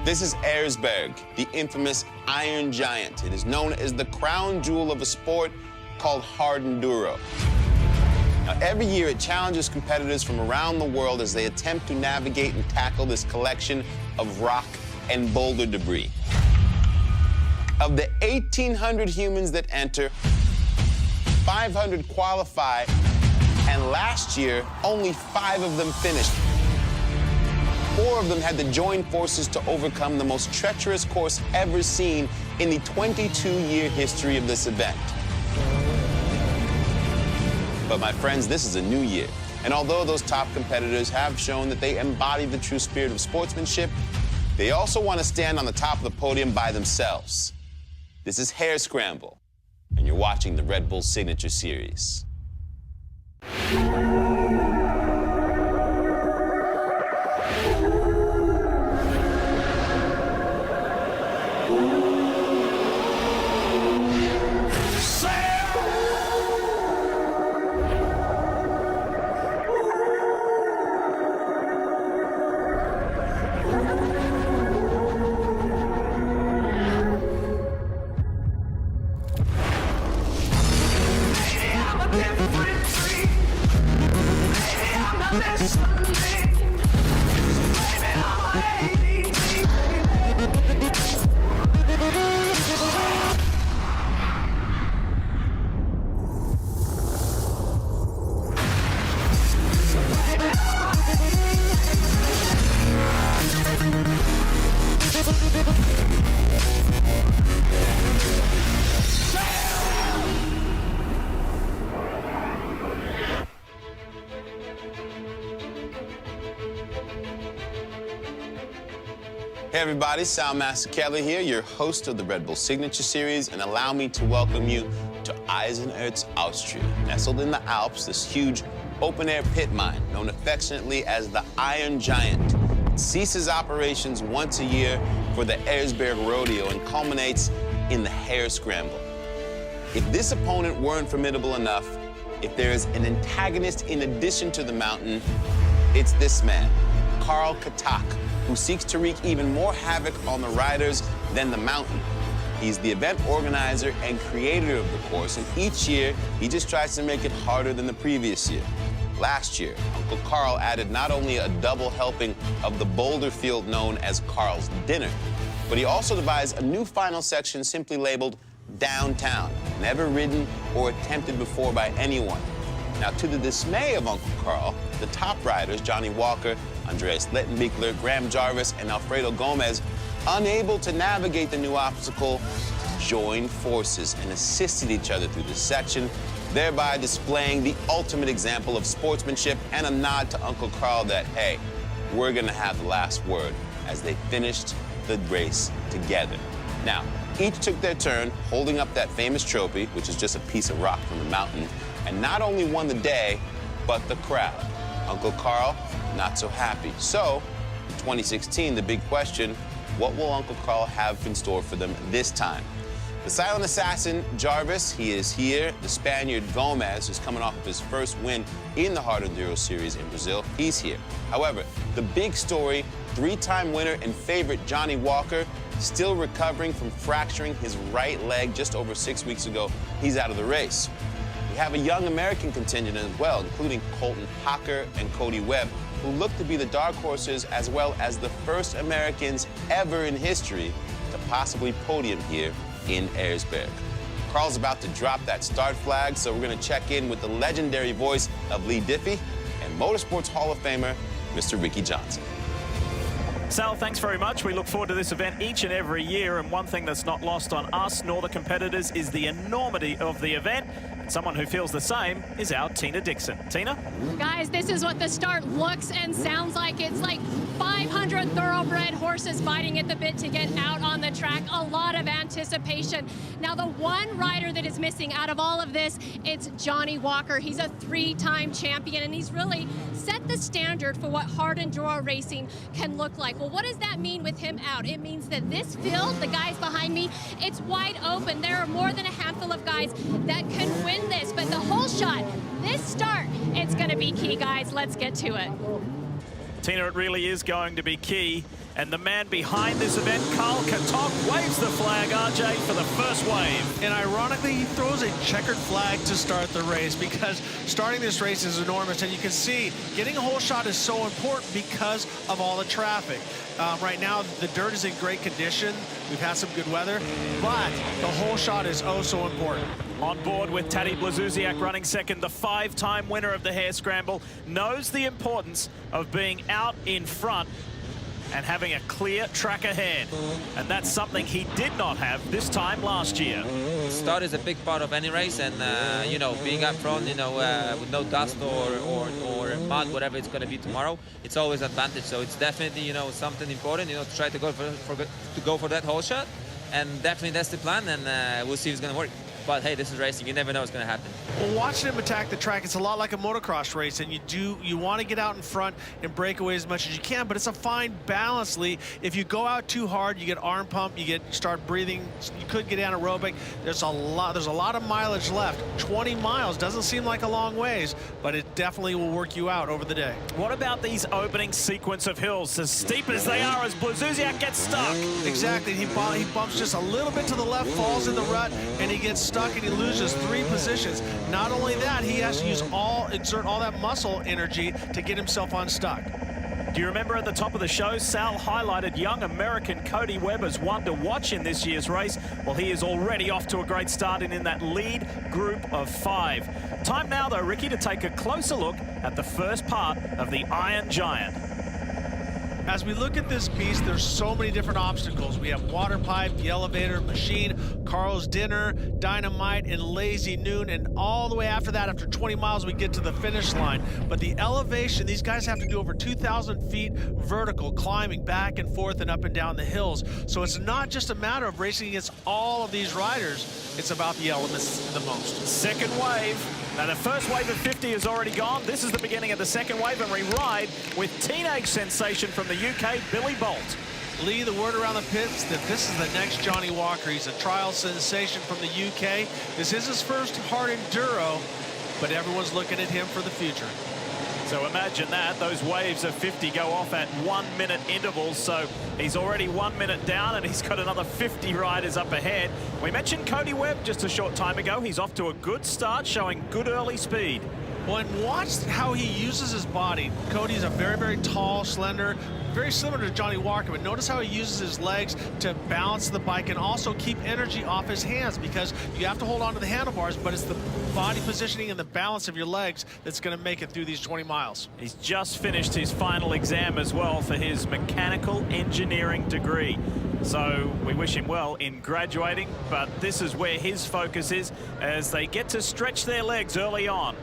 This is Erzberg, the infamous Iron Giant. It is known as the crown jewel of a sport called hard enduro. Now, every year it challenges competitors from around the world as they attempt to navigate and tackle this collection of rock and boulder debris. Of the 1,800 humans that enter, 500 qualify, and last year, only 5 of them finished. 4 of them had to join forces to overcome the most treacherous course ever seen in the 22-year history of this event. But my friends, this is a new year. And although those top competitors have shown that they embody the true spirit of sportsmanship, they also want to stand on the top of the podium by themselves. This is Hair Scramble, and you're watching the Red Bull Signature Series. Hey everybody, Soundmaster Kelly here, your host of the Red Bull Signature Series, and allow me to welcome you to Eisenerz, Austria. Nestled in the Alps, this huge open-air pit mine, known affectionately as the Iron Giant, ceases operations once a year for the Erzberg Rodeo and culminates in the Hair Scramble. If this opponent weren't formidable enough, if there is an antagonist in addition to the mountain, it's this man, Karl Katak, who seeks to wreak even more havoc on the riders than the mountain. He's the event organizer and creator of the course, and each year, he just tries to make it harder than the previous year. Last year, Uncle Karl added not only a double helping of the boulder field known as Karl's Dinner, but he also devised a new final section simply labeled Downtown, never ridden or attempted before by anyone. Now, to the dismay of Uncle Karl, the top riders, Johnny Walker, Andreas Lettenbichler, Graham Jarvis, and Alfredo Gomez, unable to navigate the new obstacle, joined forces and assisted each other through this section, thereby displaying the ultimate example of sportsmanship and a nod to Uncle Karl that, hey, we're gonna have the last word, as they finished the race together. Now, each took their turn holding up that famous trophy, which is just a piece of rock from the mountain, and not only won the day, but the crowd. Uncle Karl, not so happy. So, in 2016, the big question, what will Uncle Karl have in store for them this time? The silent assassin, Jarvis, he is here. The Spaniard, Gomez, who's coming off of his first win in the Hard Enduro Series in Brazil, he's here. However, the big story, 3-time winner and favorite Johnny Walker, still recovering from fracturing his right leg just over 6 weeks ago, he's out of the race. We have a young American contingent as well, including Colton Hocker and Cody Webb, who look to be the dark horses as well as the first Americans ever in history to possibly podium here in Erzberg. Karl's about to drop that start flag, so we're going to check in with the legendary voice of Lee Diffie and Motorsports Hall of Famer, Mr. Ricky Johnson. Sal, thanks very much. We look forward to this event each and every year, and one thing that's not lost on us nor the competitors is the enormity of the event. And someone who feels the same is our Tina Dixon. Tina? Guys, this is what the start looks and sounds like. It's like 500 thoroughbred horses fighting at the bit to get out on the track. A lot of anticipation. Now, the one rider that is missing out of all of this, it's Johnny Walker. He's a 3-time champion, and he's really set the standard for what hard enduro racing can look like. Well, what does that mean with him out? It means that this field, the guys behind me, it's wide open. There are more than a handful of guys that can win this, but the whole shot, this start, it's going to be key, guys. Let's get to it. Tina, it really is going to be key. And the man behind this event, Carl Katok, waves the flag, RJ, for the first wave. And ironically, he throws a checkered flag to start the race, because starting this race is enormous. And you can see getting a hole shot is so important because of all the traffic. Right now, the dirt is in great condition. We've had some good weather, but the hole shot is oh so important. On board with Tadej Blazusiak running second, the 5-time winner of the Hare Scramble knows the importance of being out in front and having a clear track ahead. And that's something he did not have this time last year. Start is a big part of any race, and you know, being up front, you know, with no dust or mud, whatever it's going to be tomorrow, it's always an advantage. So it's definitely, you know, something important, you know, to try to go for that hole shot, and definitely that's the plan, and we'll see if it's going to work. But hey, this is racing. You never know what's going to happen. Well, watching him attack the track, it's a lot like a motocross race, and you want to get out in front and break away as much as you can, but it's a fine balance, Lee. If you go out too hard, you get arm pump, you start breathing, you could get anaerobic. There's a lot of mileage left. 20 miles doesn't seem like a long ways, but it definitely will work you out over the day. What about these opening sequence of hills, as steep as they are, as Blazusiak gets stuck? Exactly. He bumps just a little bit to the left, falls in the rut, and he gets stuck, and he loses 3 positions. Not only that, he has to exert all that muscle energy to get himself unstuck. Do you remember at the top of the show, Sal highlighted young American Cody Webb as one to watch in this year's race? Well, he is already off to a great start and in that lead group of 5. Time now, though, Ricky, to take a closer look at the first part of the Iron Giant. As we look at this beast, there's so many different obstacles. We have water pipe, the elevator, machine, Carl's dinner, dynamite, and lazy noon, and all the way after that, after 20 miles, we get to the finish line. But the elevation, these guys have to do over 2,000 feet vertical, climbing back and forth and up and down the hills. So it's not just a matter of racing against all of these riders, it's about the elements the most. Second wave. Now, the first wave of 50 is already gone. This is the beginning of the second wave, and we ride with teenage sensation from the UK, Billy Bolt. Lee, the word around the pits that this is the next Johnny Walker. He's a trial sensation from the UK. This is his first hard enduro, but everyone's looking at him for the future. So imagine that. Those waves of 50 go off at 1-minute intervals. So he's already 1 minute down, and he's got another 50 riders up ahead. We mentioned Cody Webb just a short time ago. He's off to a good start, showing good early speed. Well, and watch how he uses his body. Cody's a very, very tall, slender, very similar to Johnny Walker, but notice how he uses his legs to balance the bike and also keep energy off his hands, because you have to hold on to the handlebars, but it's the body positioning and the balance of your legs that's going to make it through these 20 miles. He's just finished his final exam as well for his mechanical engineering degree. So we wish him well in graduating, but this is where his focus is as they get to stretch their legs early on.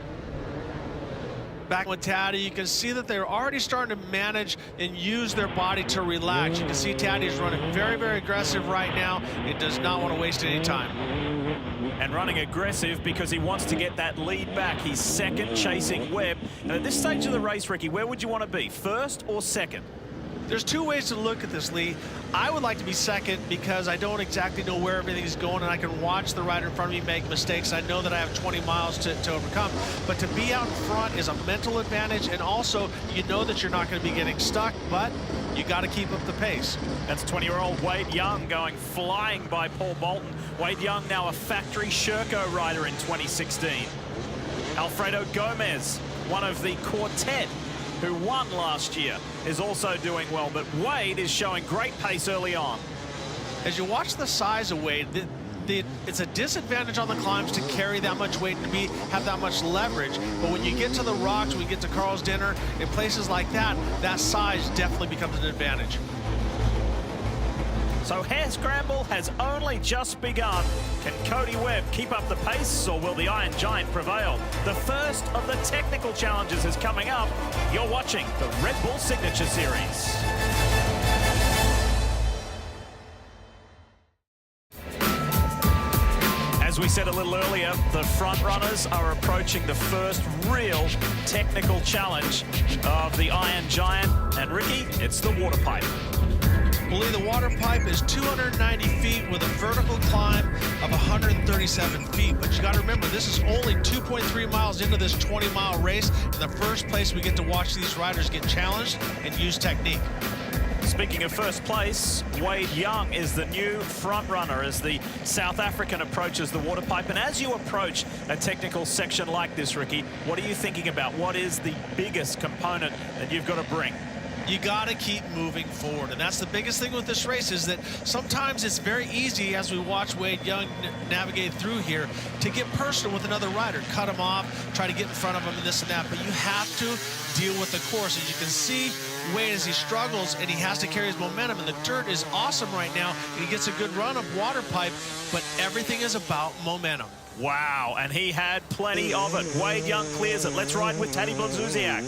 Back with Tadej, you can see that they're already starting to manage and use their body to relax. You can see Tadej is running very, very aggressive right now. He does not want to waste any time. And running aggressive because he wants to get that lead back. He's second, chasing Webb. And at this stage of the race, Ricky, where would you want to be, first or second? There's 2 ways to look at this, Lee. I would like to be second because I don't exactly know where everything's going, and I can watch the rider in front of me make mistakes. I know that I have 20 miles to overcome. But to be out in front is a mental advantage, and also you know that you're not going to be getting stuck, but you got to keep up the pace. That's 20-year-old Wade Young going flying by Paul Bolton. Wade Young now a factory Sherco rider in 2016. Alfredo Gomez, one of the quartet who won last year, is also doing well, but Wade is showing great pace early on. As you watch the size of Wade, it's a disadvantage on the climbs to carry that much weight and have that much leverage, but when you get to the rocks, when you get to Carl's Dinner, in places like that, that size definitely becomes an advantage. So Hare Scramble has only just begun. Can Cody Webb keep up the pace, or will the Iron Giant prevail? The first of the technical challenges is coming up. You're watching the Red Bull Signature Series. As we said a little earlier, the front runners are approaching the first real technical challenge of the Iron Giant. And Ricky, it's the water pipe. Lee, the water pipe is 290 feet with a vertical climb of 137 feet. But you got to remember, this is only 2.3 miles into this 20-mile race. In the first place, we get to watch these riders get challenged and use technique. Speaking of first place, Wade Young is the new front runner as the South African approaches the water pipe. And as you approach a technical section like this, Ricky, what are you thinking about? What is the biggest component that you've got to bring? You got to keep moving forward, and that's the biggest thing with this race, is that sometimes it's very easy, as we watch Wade Young navigate through here, to get personal with another rider, cut him off, try to get in front of him and this and that, but you have to deal with the course. As you can see, Wade, as he struggles and he has to carry his momentum, and the dirt is awesome right now, and he gets a good run of water pipe, but everything is about momentum. Wow, and he had plenty of it. Wade Young clears it. Let's ride with Taddy Blazusiak.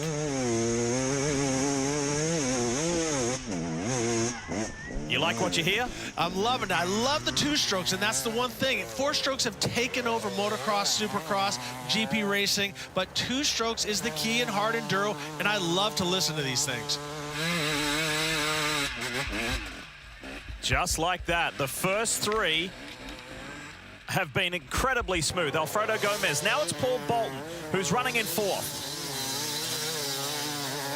You like what you hear? I'm loving it. I love the two-strokes, and that's the one thing. Four-strokes have taken over motocross, supercross, GP racing, but two-strokes is the key in hard enduro, and I love to listen to these things. Just like that, the first three have been incredibly smooth. Alfredo Gomez. Now it's Paul Bolton, who's running in fourth.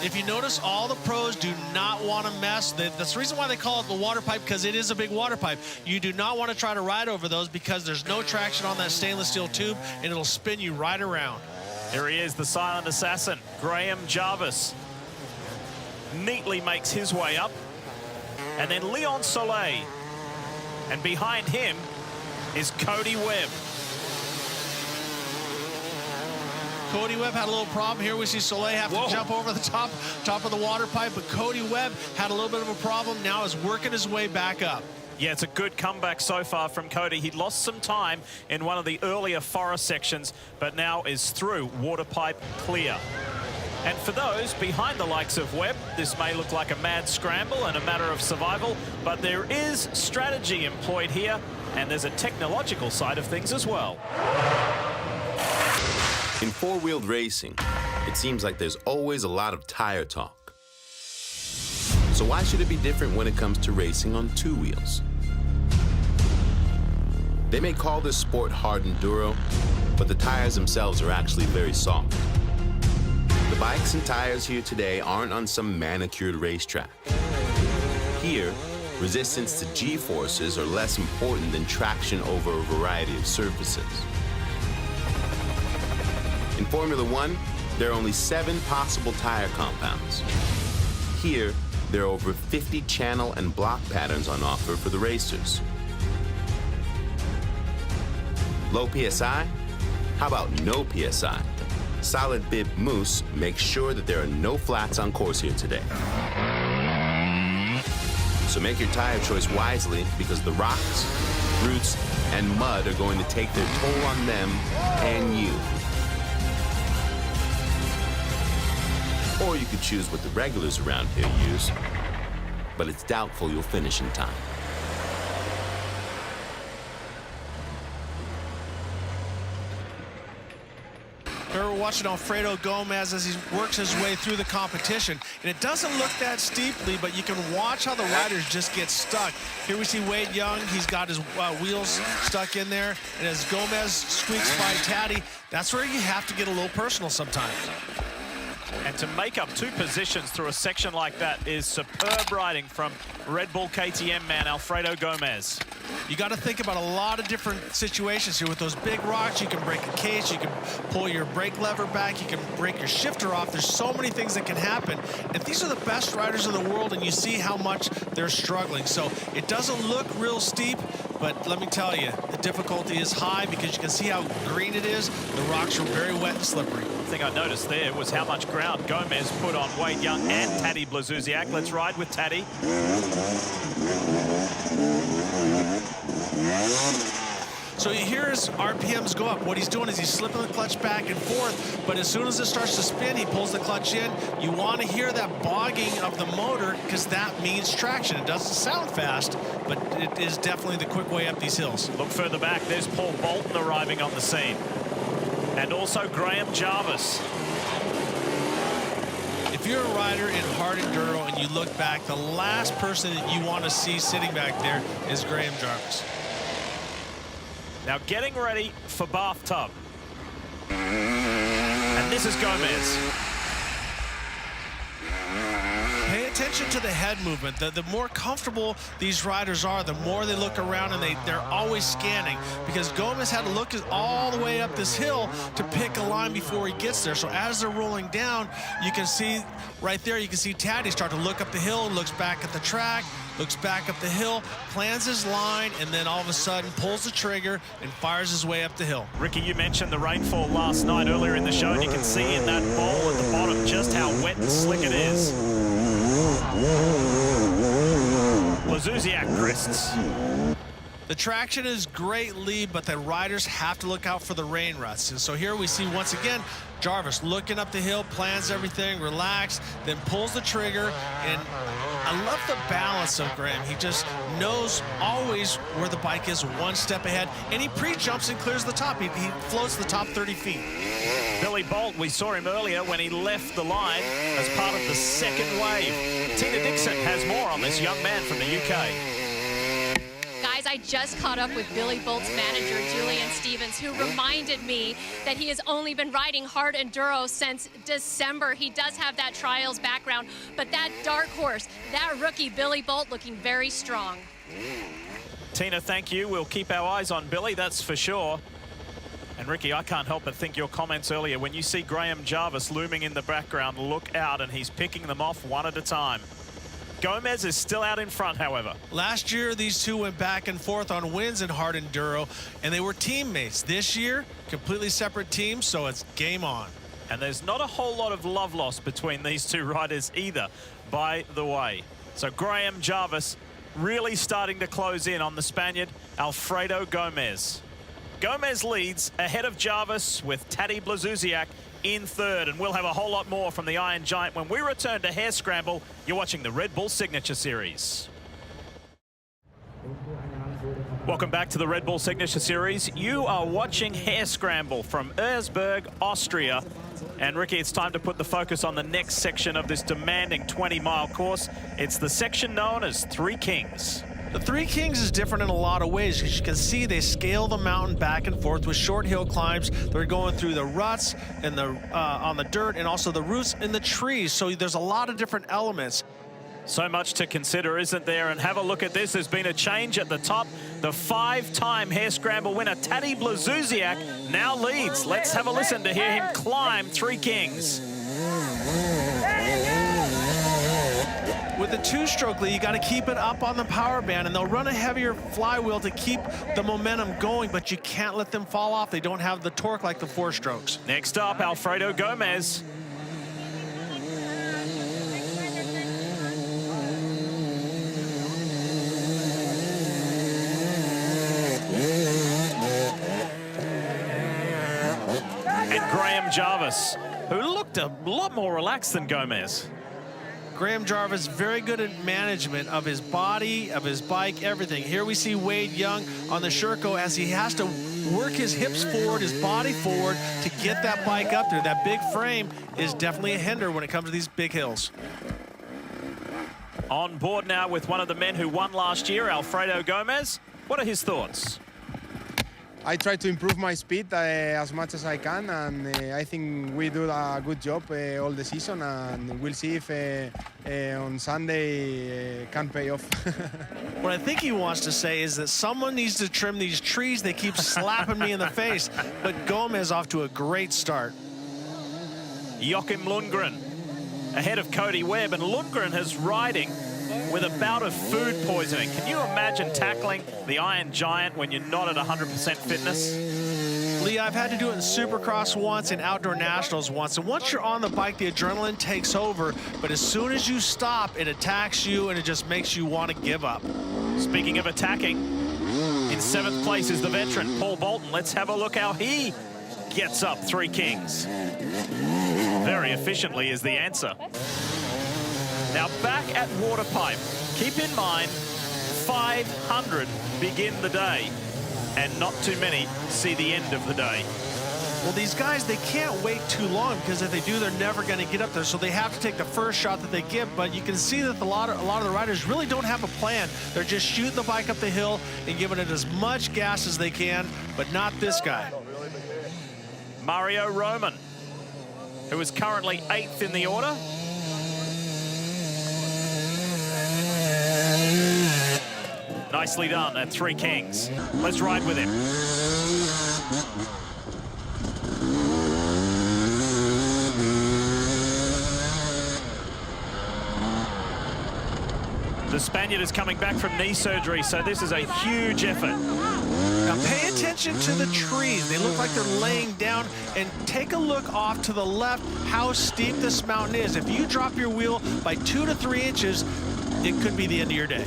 If you notice, all the pros do not want to mess. That's the reason why they call it the water pipe, because it is a big water pipe. You do not want to try to ride over those because there's no traction on that stainless steel tube, and it'll spin you right around. Here he is, the silent assassin, Graham Jarvis. Neatly makes his way up. And then Leon Soleil. And behind him is Cody Webb. Cody Webb had a little problem here. We see Soleil have to jump over the top of the water pipe, but Cody Webb had a little bit of a problem, now is working his way back up. Yeah, it's a good comeback so far from Cody. He lost some time in one of the earlier forest sections, but now is through water pipe clear. And for those behind the likes of Webb, this may look like a mad scramble and a matter of survival, but there is strategy employed here, and there's a technological side of things as well. In four-wheeled racing, it seems like there's always a lot of tire talk. So why should it be different when it comes to racing on two wheels? They may call this sport hard enduro, but the tires themselves are actually very soft. The bikes and tires here today aren't on some manicured racetrack. Here, resistance to G-forces are less important than traction over a variety of surfaces. In Formula One, there are only 7 possible tire compounds. Here, there are over 50 channel and block patterns on offer for the racers. Low PSI? How about no PSI? Solid Bib Moose makes sure that there are no flats on course here today. So make your tire choice wisely, because the rocks, roots, and mud are going to take their toll on them and you. Or you could choose what the regulars around here use, but it's doubtful you'll finish in time. We're watching Alfredo Gomez as he works his way through the competition, and it doesn't look that steeply, but you can watch how the riders just get stuck. Here we see Wade Young. He's got his wheels stuck in there, and as Gomez squeaks by Taddy, that's where you have to get a little personal sometimes. And to make up 2 positions through a section like that is superb riding from Red Bull KTM man Alfredo Gomez. You got to think about a lot of different situations here. With those big rocks, you can break a case, you can pull your brake lever back, you can break your shifter off. There's so many things that can happen. And these are the best riders in the world, and you see how much they're struggling. So it doesn't look real steep, but let me tell you, the difficulty is high because you can see how green it is. The rocks are very wet and slippery. The thing I noticed there was how much ground Gomez put on Wade Young and Taddy Blazusiak. Let's ride with Taddy. So you hear his RPMs go up. What he's doing is he's slipping the clutch back and forth, but as soon as it starts to spin, he pulls the clutch in. You want to hear that bogging of the motor because that means traction. It doesn't sound fast, but it is definitely the quick way up these hills. Look further back, there's Paul Bolton arriving on the scene. And also Graham Jarvis. If you're a rider in hard enduro and you look back, the last person that you want to see sitting back there is Graham Jarvis. Now getting ready for bathtub. And this is Gomez. Pay attention attention to the head movement. The more comfortable these riders are, the more they look around, and they're always scanning, because Gomez had to look all the way up this hill to pick a line before he gets there. So as they're rolling down, you can see right there, you can see Taddy start to look up the hill and looks back at the track, looks back up the hill, plans his line, and then all of a sudden pulls the trigger and fires his way up the hill. Ricky, you mentioned the rainfall last night earlier in the show, and you can see in that bowl at the bottom just how wet and slick it is. Blazousiak crests. The traction is great lead, but the riders have to look out for the rain ruts. And so here we see once again Jarvis looking up the hill, plans everything, relaxed, then pulls the trigger. And I love the balance of Graham. He just knows always where the bike is, one step ahead, and he pre-jumps and clears the top. He floats the top 30 feet. Billy Bolt, we saw him earlier when he left the line as part of the second wave. Tina Dixon has more on this young man from the UK. Guys, I just caught up with Billy Bolt's manager, Julian Stevens, who reminded me that he has only been riding hard enduro since December. He does have that trials background, but that dark horse, that rookie Billy Bolt, looking very strong. Tina, thank you. We'll keep our eyes on Billy, that's for sure. And Ricky, I can't help but think your comments earlier, when you see Graham Jarvis looming in the background, look out, and he's picking them off one at a time. Gomez is still out in front, however. Last year, these two went back and forth on wins in hard enduro, and they were teammates. This year, completely separate teams, so it's game on. And there's not a whole lot of love lost between these two riders either, by the way. So Graham Jarvis really starting to close in on the Spaniard, Alfredo Gomez. Gomez leads ahead of Jarvis with Taddy Blazousiak in third, and we'll have a whole lot more from the Iron Giant when we return to Hair Scramble. You're watching the Red Bull Signature Series. Welcome back to the Red Bull Signature Series. You are watching Hair Scramble from Erzberg, Austria. And Ricky, it's time to put the focus on the next section of this demanding 20-mile course. It's the section known as Three Kings. The Three Kings is different in a lot of ways. As you can see, they scale the mountain back and forth with short hill climbs. They're going through the ruts and on the dirt, and also the roots in the trees. So there's a lot of different elements. So much to consider, isn't there? And have a look at this. There's been a change at the top. The 5-time Hair Scramble winner, Taddy Blazousiak, now leads. Let's have a listen to hear him climb Three Kings. With the two-stroke lead, you got to keep it up on the power band, and they'll run a heavier flywheel to keep the momentum going, but you can't let them fall off. They don't have the torque like the four-strokes. Next up, Alfredo Gomez. And Graham Jarvis, who looked a lot more relaxed than Gomez. Graham Jarvis, very good at management of his body, of his bike, everything. Here we see Wade Young on the Sherco as he has to work his hips forward, his body forward to get that bike up there. That big frame is definitely a hinder when it comes to these big hills. On board now with one of the men who won last year, Alfredo Gomez. What are his thoughts? I try to improve my speed as much as I can, and I think we do a good job all the season, and we'll see if on Sunday can pay off. What I think he wants to say is that someone needs to trim these trees. They keep slapping me in the face, but Gomez off to a great start. Joachim Lundgren ahead of Cody Webb, and Lundgren is riding with a bout of food poisoning. Can you imagine tackling the Iron Giant when you're not at 100% fitness? Lee, I've had to do it in Supercross once and Outdoor Nationals once. And once you're on the bike, the adrenaline takes over. But as soon as you stop, it attacks you and it just makes you want to give up. Speaking of attacking, in 7th place is the veteran, Paul Bolton. Let's have a look how he gets up Three Kings. Very efficiently is the answer. Now back at Waterpipe, keep in mind 500 begin the day and not too many see the end of the day. Well, these guys, they can't wait too long because if they do, they're never going to get up there. So they have to take the first shot that they get. But you can see that a lot of the riders really don't have a plan. They're just shooting the bike up the hill and giving it as much gas as they can, but not this guy. Mario Roman, who is currently 8th in the order. Nicely done at Three Kings. Let's ride with him. The Spaniard is coming back from knee surgery, so this is a huge effort. Now pay attention to the trees. They look like they're laying down, and take a look off to the left how steep this mountain is. If you drop your wheel by 2 to 3 inches, it could be the end of your day.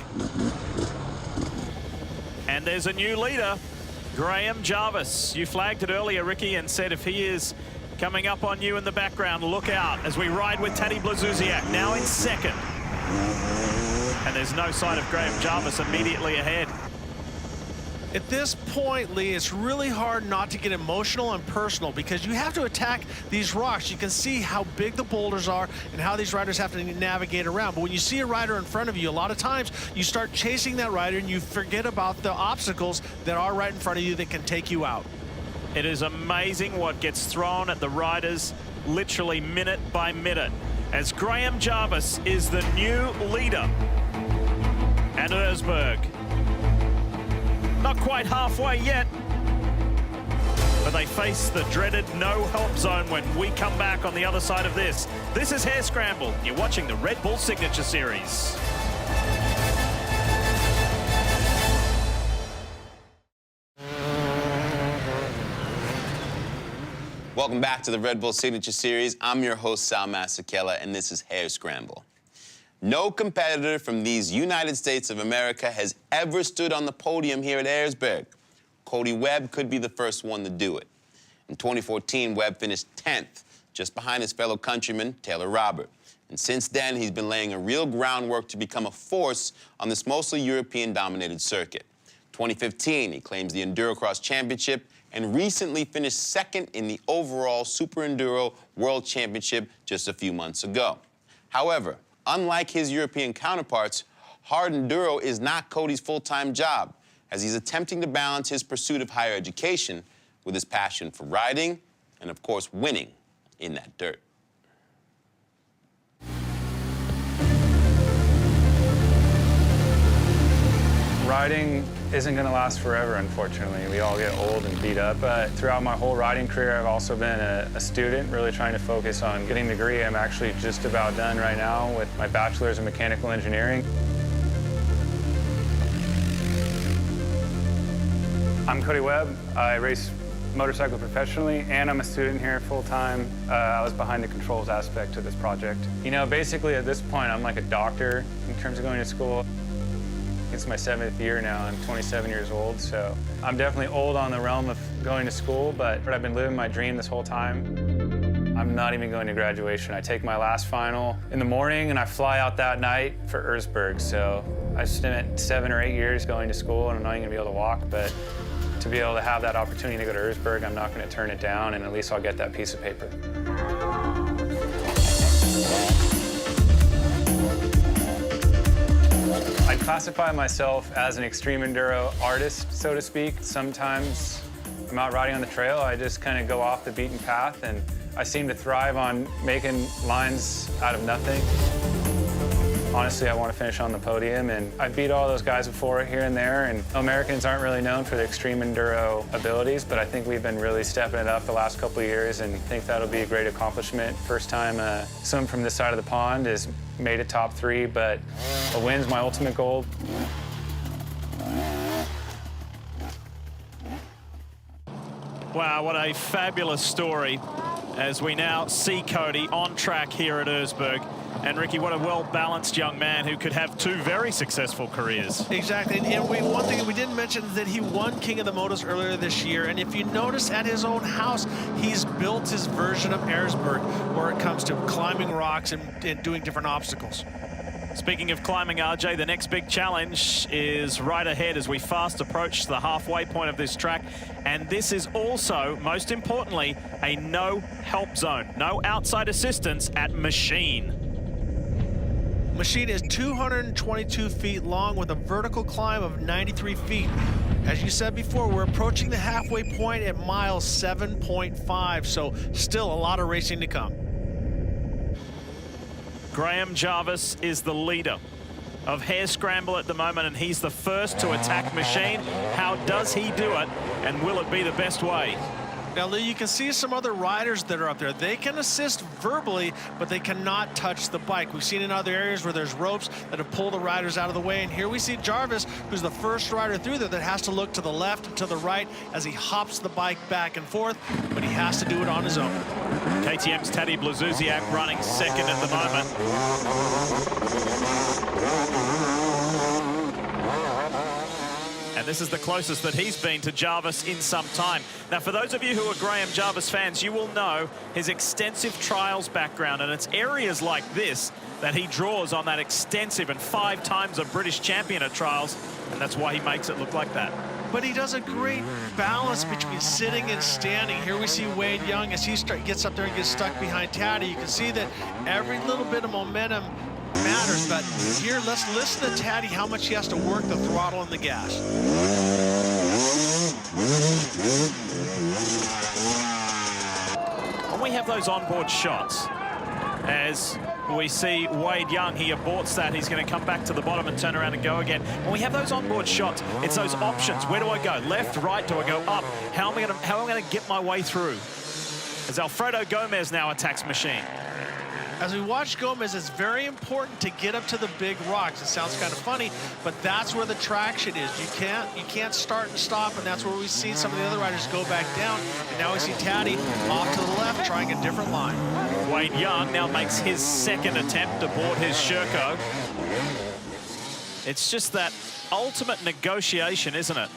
And there's a new leader, Graham Jarvis. You flagged it earlier, Ricky, and said if he is coming up on you in the background, look out as we ride with Tadej Blazusiak, now in second. And there's no sign of Graham Jarvis immediately ahead. At this point, Lee, it's really hard not to get emotional and personal because you have to attack these rocks. You can see how big the boulders are and how these riders have to navigate around. But when you see a rider in front of you, a lot of times you start chasing that rider and you forget about the obstacles that are right in front of you that can take you out. It is amazing what gets thrown at the riders literally minute by minute, as Graham Jarvis is the new leader at Erzberg. Not quite halfway yet, but they face the dreaded no-help zone when we come back on the other side of this. This is Hare Scramble. You're watching the Red Bull Signature Series. Welcome back to the Red Bull Signature Series. I'm your host, Sal Masekela, and this is Hare Scramble. No competitor from these United States of America has ever stood on the podium here at Erzberg. Cody Webb could be the first one to do it. In 2014, Webb finished 10th, just behind his fellow countryman, Taylor Robert. And since then, he's been laying a real groundwork to become a force on this mostly European-dominated circuit. 2015, he claims the Endurocross Championship and recently finished second in the overall Super Enduro World Championship just a few months ago. However, unlike his European counterparts, hard enduro is not Cody's full-time job, as he's attempting to balance his pursuit of higher education with his passion for riding and, of course, winning in that dirt. Riding isn't going to last forever, unfortunately. We all get old and beat up. But throughout my whole riding career, I've also been a student, really trying to focus on getting a degree. I'm actually just about done right now with my bachelor's in mechanical engineering. I'm Cody Webb. I race motorcycle professionally, and I'm a student here full-time. I was behind the controls aspect of this project. You know, basically at this point, I'm like a doctor in terms of going to school. It's my 7th year now. I'm 27 years old, so I'm definitely old on the realm of going to school, but I've been living my dream this whole time. I'm not even going to graduation. I take my last final in the morning and I fly out that night for Erzberg. So I've spent 7 or 8 years going to school and I'm not even gonna be able to walk, but to be able to have that opportunity to go to Erzberg, I'm not gonna turn it down, and at least I'll get that piece of paper. I classify myself as an extreme enduro artist, so to speak. Sometimes I'm out riding on the trail, I just kind of go off the beaten path, and I seem to thrive on making lines out of nothing. Honestly, I want to finish on the podium, and I beat all those guys before here and there, and Americans aren't really known for their extreme enduro abilities, but I think we've been really stepping it up the last couple of years, and I think that'll be a great accomplishment. First time someone from this side of the pond has made it top 3, but a win's my ultimate goal. Wow, what a fabulous story as we now see Cody on track here at Erzberg. And Ricky, what a well-balanced young man who could have 2 very successful careers. Exactly, and one thing that we didn't mention is that he won King of the Motos earlier this year, and if you notice at his own house, he's built his version of Erzberg where it comes to climbing rocks and doing different obstacles. Speaking of climbing, RJ, the next big challenge is right ahead as we fast approach the halfway point of this track. And this is also, most importantly, a no-help zone. No outside assistance at Machine. Machine is 222 feet long with a vertical climb of 93 feet. As you said before, we're approaching the halfway point at mile 7.5, so still a lot of racing to come. Graham Jarvis is the leader. of Hare Scramble at the moment, and he's the first to attack Machine. How does he do it, and will it be the best way? Now, Lee, you can see some other riders that are up there. They can assist verbally, but they cannot touch the bike. We've seen in other areas where there's ropes that have pulled the riders out of the way. And here we see Jarvis, who's the first rider through there, that has to look to the left and to the right as he hops the bike back and forth, but he has to do it on his own. KTM's Taddy Blazusiak running second at the moment. And this is the closest that he's been to Jarvis in some time. Now, for those of you who are Graham Jarvis fans, you will know his extensive trials background, and it's areas like this that he draws on that extensive, and 5 times a British champion at trials, and that's why he makes it look like that. But he does a great balance between sitting and standing. Here we see Wade Young as he gets up there and gets stuck behind Taddy. You can see that every little bit of momentum matters, but here, let's listen to Taddy, how much he has to work the throttle and the gas. When we have those onboard shots, as we see Wade Young, he aborts that. He's going to come back to the bottom and turn around and go again. When we have those onboard shots, it's those options. Where do I go? Left, right? Do I go up? How am I going to get my way through? As Alfredo Gomez now attacks Machine. As we watch Gomez, it's very important to get up to the big rocks. It sounds kind of funny, but that's where the traction is. You can't start and stop, and that's where we see some of the other riders go back down. And now we see Taddy off to the left, trying a different line. Wade Young now makes his second attempt to board his Sherco. It's just that ultimate negotiation, isn't it?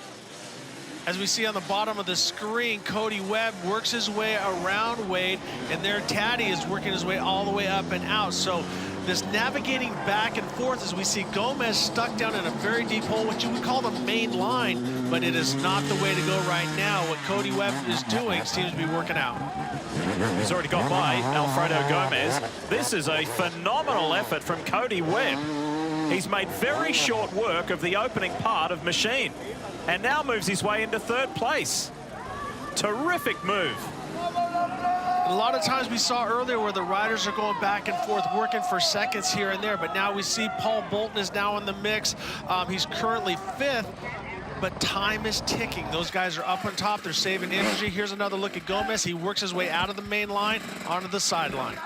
As we see on the bottom of the screen, Cody Webb works his way around Wade, and there Taddy is working his way all the way up and out. So this navigating back and forth as we see Gomez stuck down in a very deep hole, which you would call the main line, but it is not the way to go right now. What Cody Webb is doing seems to be working out. He's already got by Alfredo Gomez. This is a phenomenal effort from Cody Webb. He's made very short work of the opening part of Machine, and now moves his way into 3rd place. Terrific move. A lot of times we saw earlier where the riders are going back and forth, working for seconds here and there, but now we see Paul Bolton is now in the mix. He's currently 5th, but time is ticking. Those guys are up on top, they're saving energy. Here's another look at Gomez. He works his way out of the main line onto the sideline.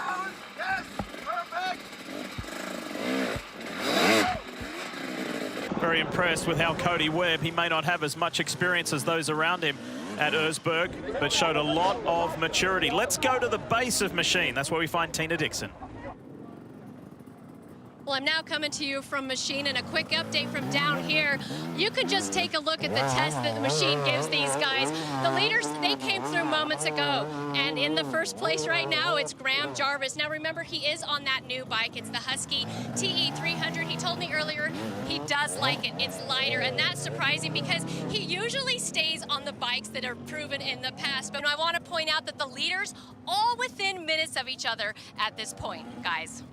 Very impressed with how Cody Webb, he may not have as much experience as those around him at Erzberg, but showed a lot of maturity. Let's go to the base of Machine. That's where we find Tina Dixon. Well, I'm now coming to you from Machine, and a quick update from down here. You can just take a look at the test that the Machine gives these guys. The leaders, they came through moments ago, and in the first place right now, it's Graham Jarvis. Now remember, he is on that new bike. It's the Husky TE300. He told me earlier he does like it. It's lighter, and that's surprising because he usually stays on the bikes that are proven in the past. But I want to point out that the leaders all within minutes of each other at this point, guys.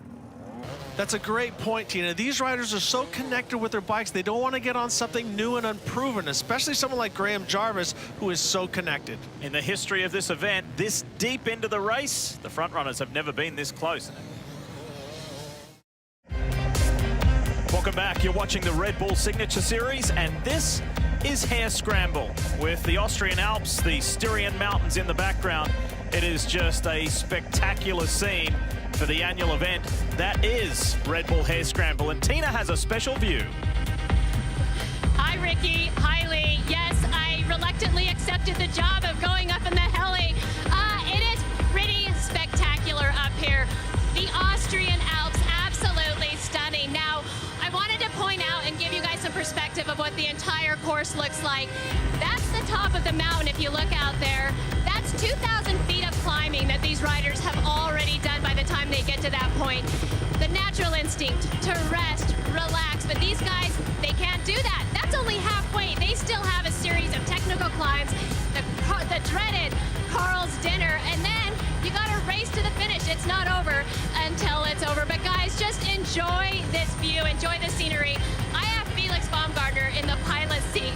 That's a great point, Tina. These riders are so connected with their bikes, they don't want to get on something new and unproven, especially someone like Graham Jarvis, who is so connected. In the history of this event, this deep into the race, the front runners have never been this close. Welcome back. You're watching the Red Bull Signature Series, and this is Hare Scramble with the Austrian Alps, the Styrian Mountains in the background. It is just a spectacular scene for the annual event that is Red Bull Hare Scramble, and Tina has a special view. Hi, Ricky. Hi, Lee. Yes, I reluctantly accepted the job of going up in the heli. It is pretty spectacular up here. The Austrian Alps, absolutely stunning. Now, I wanted to point out and give you guys some perspective of what the entire course looks like. That's the top of the mountain if you look out there. That's 2,000 feet of climbing that these riders have already done by the time they get to that point. The natural instinct to rest, relax, but these guys, they can't do that. That's only halfway. They still have a series of technical climbs, the dreaded Carl's Dinner, and then you gotta race to the finish. It's not over until it's over. But guys, just enjoy this view, enjoy the scenery. I have Felix Baumgartner in the pilot seat,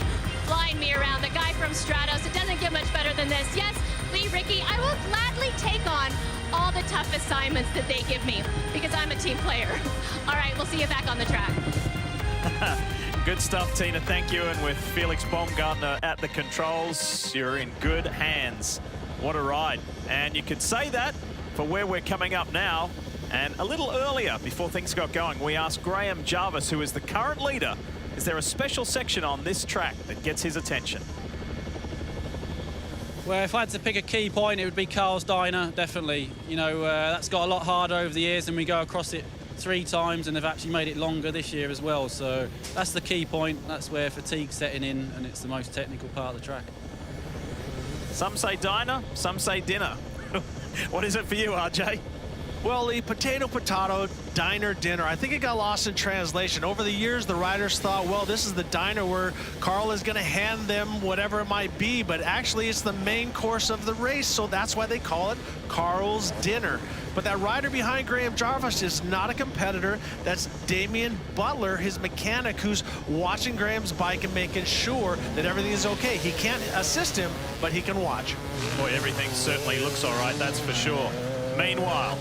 flying me around, the guy from Stratos. It doesn't get much better than this. Yes, Lee, Ricky, I will gladly take on all the tough assignments that they give me because I'm a team player. All right, we'll see you back on the track. Good stuff, Tina. Thank you. And with Felix Baumgartner at the controls, you're in good hands. What a ride. And you could say that for where we're coming up now. And a little earlier, before things got going, we asked Graham Jarvis, who is the current leader, is there a special section on this track that gets his attention? Well, if I had to pick a key point, it would be Carl's Diner, definitely. You know, that's got a lot harder over the years, and we go across it 3 times, and they've actually made it longer this year as well. So that's the key point. That's where fatigue's setting in, and it's the most technical part of the track. Some say diner, some say dinner. What is it for you, RJ? Well, the potato, diner, dinner, I think it got lost in translation. Over the years, the riders thought, well, this is the diner where Carl is going to hand them whatever it might be, but actually it's the main course of the race, so that's why they call it Carl's Dinner. But that rider behind Graham Jarvis is not a competitor. That's Damian Butler, his mechanic, who's watching Graham's bike and making sure that everything is okay. He can't assist him, but he can watch. Boy, everything certainly looks all right, that's for sure. Meanwhile,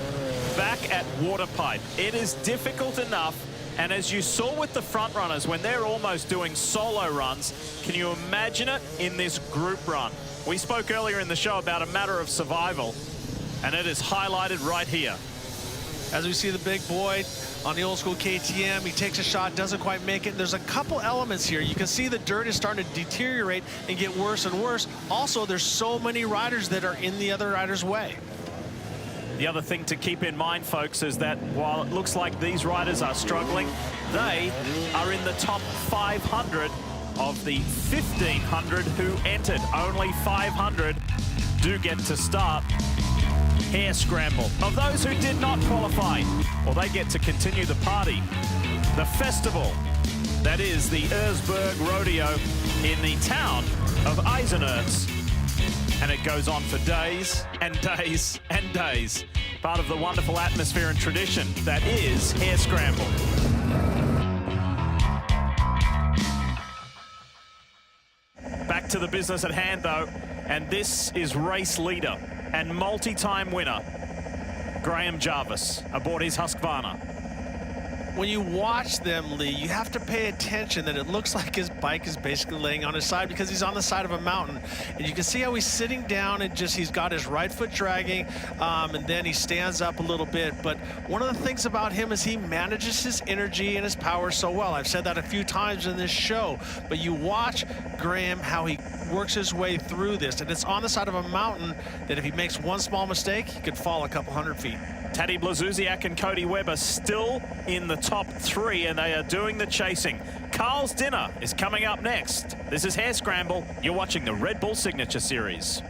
back at Waterpipe, it is difficult enough, and as you saw with the front runners, when they're almost doing solo runs, can you imagine it in this group run? We spoke earlier in the show about a matter of survival, and it is highlighted right here. As we see the big boy on the old school KTM, he takes a shot, doesn't quite make it. There's a couple elements here. You can see the dirt is starting to deteriorate and get worse and worse. Also, there's so many riders that are in the other rider's way. The other thing to keep in mind, folks, is that while it looks like these riders are struggling, they are in the top 500 of the 1,500 who entered. Only 500 do get to start Hare Scramble. Of those who did not qualify, well, they get to continue the party. The festival, that is the Erzberg Rodeo in the town of Eisenerz. And it goes on for days and days and days. Part of the wonderful atmosphere and tradition that is Hare Scramble. Back to the business at hand, though, and this is race leader and multi-time winner, Graham Jarvis, aboard his Husqvarna. When you watch them, Lee, you have to pay attention that it looks like his bike is basically laying on his side because he's on the side of a mountain. And you can see how he's sitting down and just, he's got his right foot dragging, and then he stands up a little bit. But one of the things about him is he manages his energy and his power so well. I've said that a few times in this show. But you watch Graham, how he works his way through this. And it's on the side of a mountain that if he makes one small mistake, he could fall a couple hundred feet. Tadej Blazusiak and Cody Webb are still in the top 3, and they are doing the chasing. Carl's Dinner is coming up next. This is Hare Scramble. You're watching the Red Bull Signature Series.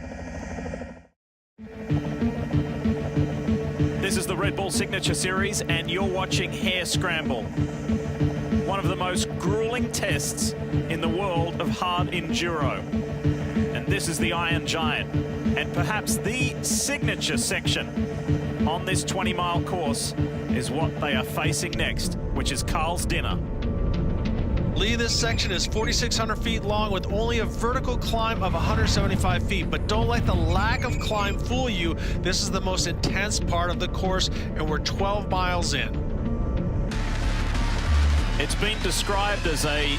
This is the Red Bull Signature Series, and you're watching Hare Scramble. One of the most grueling tests in the world of hard enduro. And this is the Iron Giant, and perhaps the signature section on this 20-mile course is what they are facing next, which is Carl's Dinner. Lee, this section is 4,600 feet long with only a vertical climb of 175 feet, but don't let the lack of climb fool you. This is the most intense part of the course, and we're 12 miles in. It's been described as a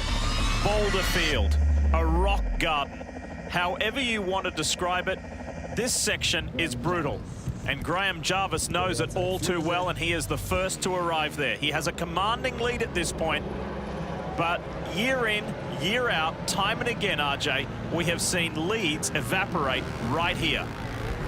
boulder field, a rock garden. However you want to describe it, this section is brutal. And Graham Jarvis knows it all too well, and he is the first to arrive there. He has a commanding lead at this point, but year in, year out, time and again, RJ, we have seen leads evaporate right here.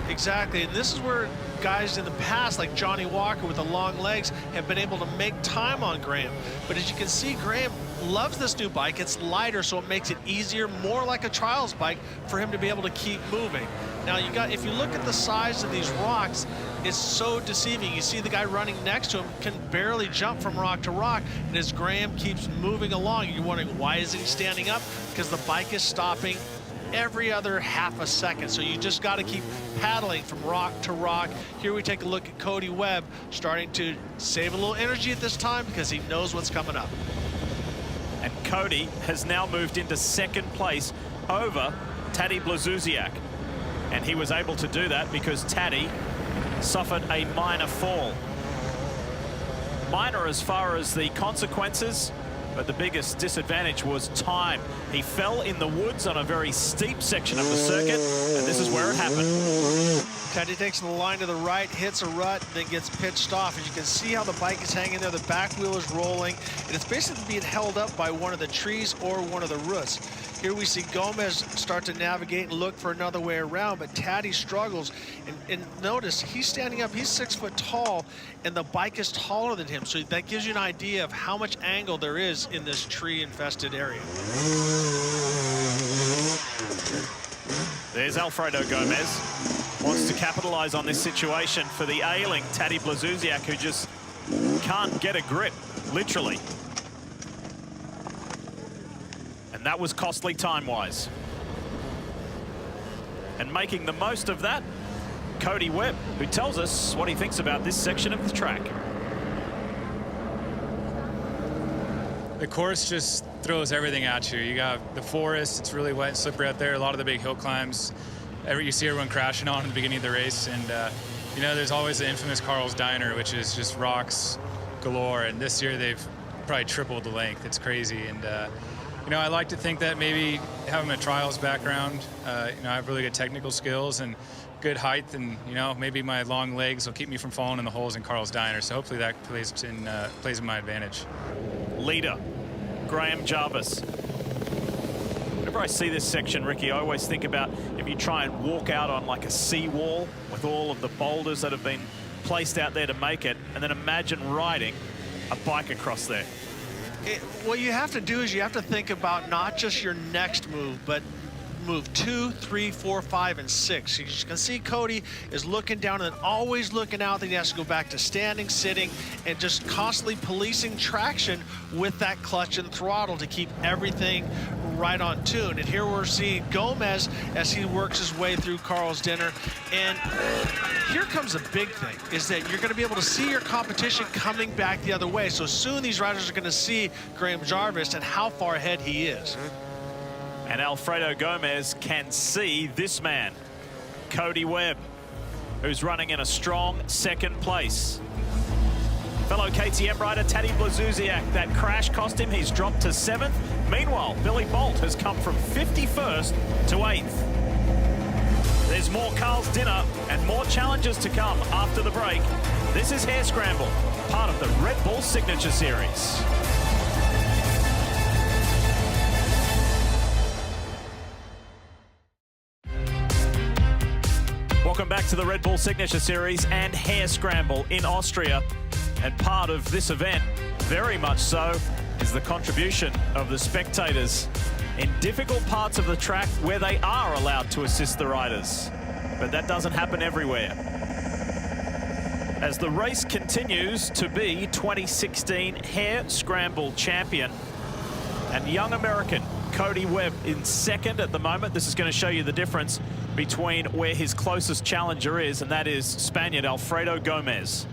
Exactly, and this is where guys in the past, like Johnny Walker with the long legs, have been able to make time on Graham. But as you can see, Graham loves this new bike. It's lighter, so it makes it easier, more like a trials bike for him to be able to keep moving. Now, if you look at the size of these rocks, it's so deceiving. You see the guy running next to him can barely jump from rock to rock, and as Graham keeps moving along, you're wondering, why is he standing up? Because the bike is stopping every other half a second. So you just got to keep paddling from rock to rock. Here we take a look at Cody Webb starting to save a little energy at this time because he knows what's coming up. And Cody has now moved into second place over Tadej Blazusiak. And he was able to do that because Tadej suffered a minor fall. Minor as far as the consequences, but the biggest disadvantage was time. He fell in the woods on a very steep section of the circuit, and this is where it happened. Teddy takes the line to the right, hits a rut, then gets pitched off. As you can see how the bike is hanging there, the back wheel is rolling, and it's basically being held up by one of the trees or one of the roots. Here we see Gomez start to navigate and look for another way around, but Taddy struggles. And notice, he's standing up, he's 6 foot tall, and the bike is taller than him. So that gives you an idea of how much angle there is in this tree-infested area. There's Alfredo Gomez. Wants to capitalize on this situation for the ailing Taddy Blazusiak, who just can't get a grip, literally. And that was costly time-wise. And making the most of that, Cody Webb, who tells us what he thinks about this section of the track. The course just throws everything at you. You got the forest, it's really wet and slippery out there, a lot of the big hill climbs. You see everyone crashing on at the beginning of the race, and you know, there's always the infamous Carl's Diner, which is just rocks galore, and this year they've probably tripled the length. It's crazy, and you know, I like to think that maybe having a trials background, you know, I have really good technical skills and good height, and you know, maybe my long legs will keep me from falling in the holes in Carl's Diner, so hopefully that plays in my advantage. Leader, Graham Jarvis. Whenever I see this section, Ricky, I always think about if you try and walk out on like a seawall with all of the boulders that have been placed out there to make it, and then imagine riding a bike across there. What you have to do is you have to think about not just your next move, but move 2, 3, 4, 5, and 6. You can see Cody is looking down and always looking out. Then he has to go back to standing, sitting, and just constantly policing traction with that clutch and throttle to keep everything right on tune. And here we're seeing Gomez as he works his way through Carl's Dinner. And here comes a big thing, is that you're going to be able to see your competition coming back the other way. So soon these riders are going to see Graham Jarvis and how far ahead he is. And Alfredo Gomez can see this man, Cody Webb, who's running in a strong second place. Fellow KTM rider Taddy Blazusiak, that crash cost him. He's dropped to 7th. Meanwhile, Billy Bolt has come from 51st to 8th. There's more Carl's Dinner and more challenges to come after the break. This is Hare Scramble, part of the Red Bull Signature Series. Welcome back to the Red Bull Signature Series and Hare Scramble in Austria. And part of this event, very much so, is the contribution of the spectators in difficult parts of the track where they are allowed to assist the riders. But that doesn't happen everywhere. As the race continues to be 2016 Hare Scramble champion and young American Cody Webb in 2nd at the moment. This is going to show you the difference between where his closest challenger is, and that is Spaniard Alfredo Gomez.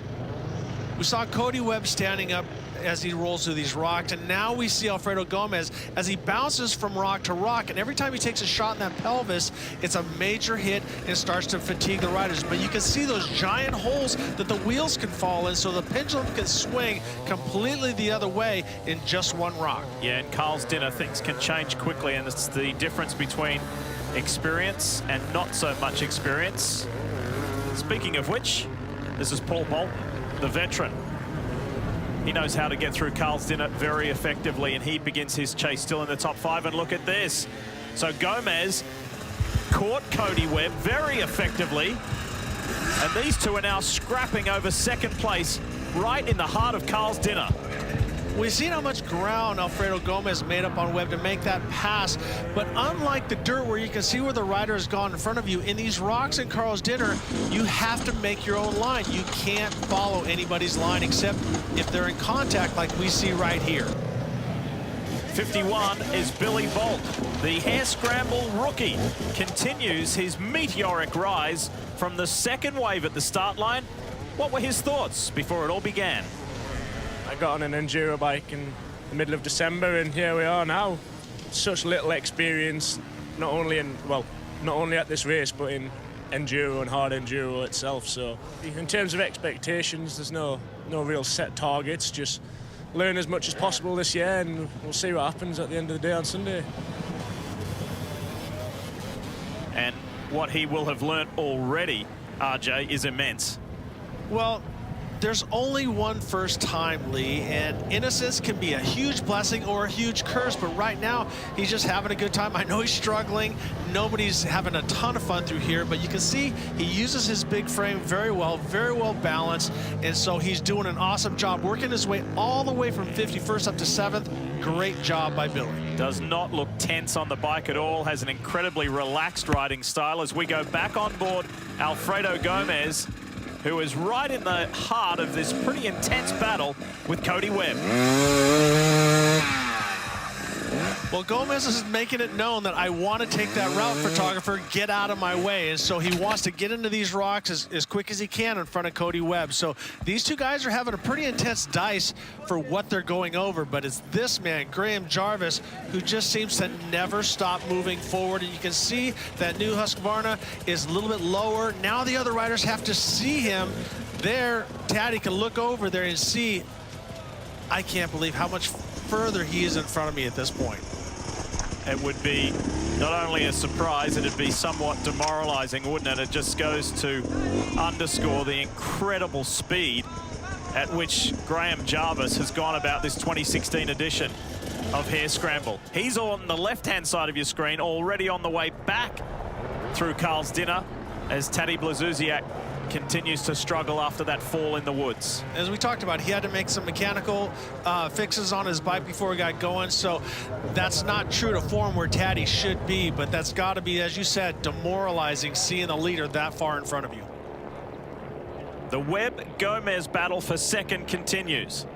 We saw Cody Webb standing up as he rolls through these rocks, and now we see Alfredo Gomez as he bounces from rock to rock, and every time he takes a shot in that pelvis, it's a major hit and starts to fatigue the riders. But you can see those giant holes that the wheels can fall in, so the pendulum can swing completely the other way in just one rock. Yeah, in Carl's Dinner, things can change quickly, and it's the difference between experience and not so much experience. Speaking of which, this is Paul Bolton, the veteran. He knows how to get through Carl's Dinner very effectively, and he begins his chase still in the top 5. And look at this. So Gomez caught Cody Webb very effectively, and these two are now scrapping over 2nd place right in the heart of Carl's Dinner. We've seen how much ground Alfredo Gomez made up on Webb to make that pass, but unlike the dirt where you can see where the rider has gone in front of you, in these rocks in Carl's Dinner, you have to make your own line. You can't follow anybody's line except if they're in contact like we see right here. 51 is Billy Bolt. The Hare Scramble rookie continues his meteoric rise from the 2nd wave at the start line. What were his thoughts before it all began? I got on an enduro bike in the middle of December, and here we are now. Such little experience, not only at this race, but in enduro and hard enduro itself. So in terms of expectations, there's no real set targets, just learn as much as possible this year, and we'll see what happens at the end of the day on Sunday. And what he will have learnt already, RJ, is immense. Well, there's only one first time, Lee, and innocence can be a huge blessing or a huge curse, but right now he's just having a good time. I know he's struggling. Nobody's having a ton of fun through here, but you can see he uses his big frame very well balanced, and so he's doing an awesome job working his way all the way from 51st up to 7th. Great job by Billy. Does not look tense on the bike at all, has an incredibly relaxed riding style. As we go back on board Alfredo Gomez, who is right in the heart of this pretty intense battle with Cody Webb. Well, Gomez is making it known that I want to take that route, photographer, get out of my way. And so he wants to get into these rocks as quick as he can in front of Cody Webb. So these two guys are having a pretty intense dice for what they're going over. But it's this man, Graham Jarvis, who just seems to never stop moving forward. And you can see that new Husqvarna is a little bit lower. Now the other riders have to see him. There, Taddy can look over there and see, I can't believe how much further he is in front of me at this point. It would be not only a surprise, it'd be somewhat demoralizing, wouldn't it? It just goes to underscore the incredible speed at which Graham Jarvis has gone about this 2016 edition of Hare Scramble. He's on the left-hand side of your screen, already on the way back through Carl's Dinner as Taddy Blazusiak continues to struggle after that fall in the woods. As we talked about, he had to make some mechanical fixes on his bike before he got going, so that's not true to form where Taddy should be, but that's got to be, as you said, demoralizing seeing the leader that far in front of you. The Webb-Gomez battle for second continues.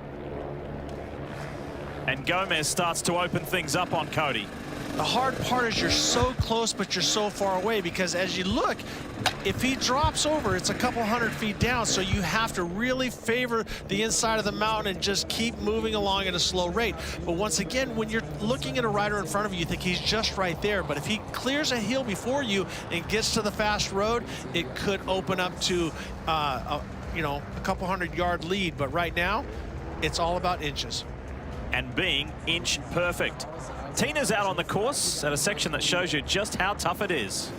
And Gomez starts to open things up on Cody. The hard part is you're so close, but you're so far away, because as you look, if he drops over, it's a couple 100 feet down, so you have to really favor the inside of the mountain and just keep moving along at a slow rate. But once again, when you're looking at a rider in front of you, you think he's just right there. But if he clears a hill before you and gets to the fast road, it could open up to a couple 100-yard lead. But right now, it's all about inches. And being inch perfect. Tina's out on the course at a section that shows you just how tough it is.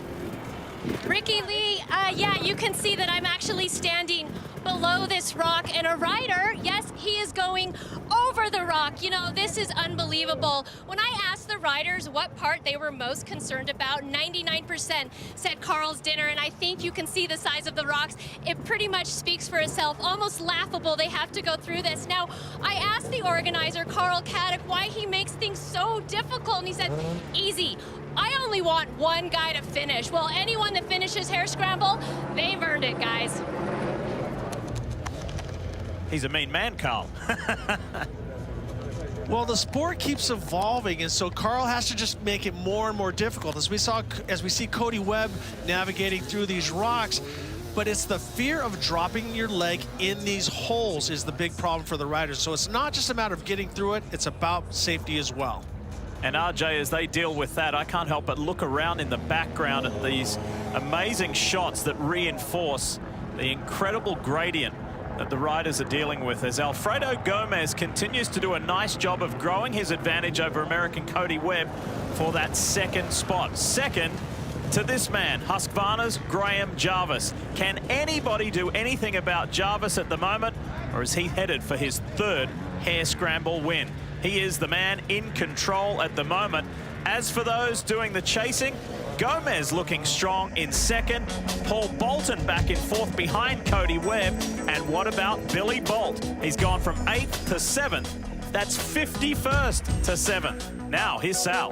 Ricky Lee, yeah, you can see that I'm actually standing below this rock, and a rider, yes, he is going over the rock. You know, this is unbelievable. When I asked the riders what part they were most concerned about, 99% said Carl's Dinner, and I think you can see the size of the rocks. It pretty much speaks for itself. Almost laughable they have to go through this. Now, I asked the organizer, Carl Caddick, why he makes things so difficult, and he said, easy. I only want one guy to finish. Well, anyone that finishes Hare Scramble, they've earned it, guys. He's a mean man, Carl. Well, the sport keeps evolving, and so Carl has to just make it more and more difficult. As we see Cody Webb navigating through these rocks, but it's the fear of dropping your leg in these holes is the big problem for the riders. So it's not just a matter of getting through it, it's about safety as well. And RJ, as they deal with that, I can't help but look around in the background at these amazing shots that reinforce the incredible gradient that the riders are dealing with, as Alfredo Gomez continues to do a nice job of growing his advantage over American Cody Webb for that second spot. Second to this man, Husqvarna's Graham Jarvis. Can anybody do anything about Jarvis at the moment, or is he headed for his third Hare Scramble win? He is the man in control at the moment. As for those doing the chasing, Gomez looking strong in second. Paul Bolton back in fourth behind Cody Webb. And what about Billy Bolt? He's gone from 8th to 7th. That's 51st to 7th. Now, here's Sal.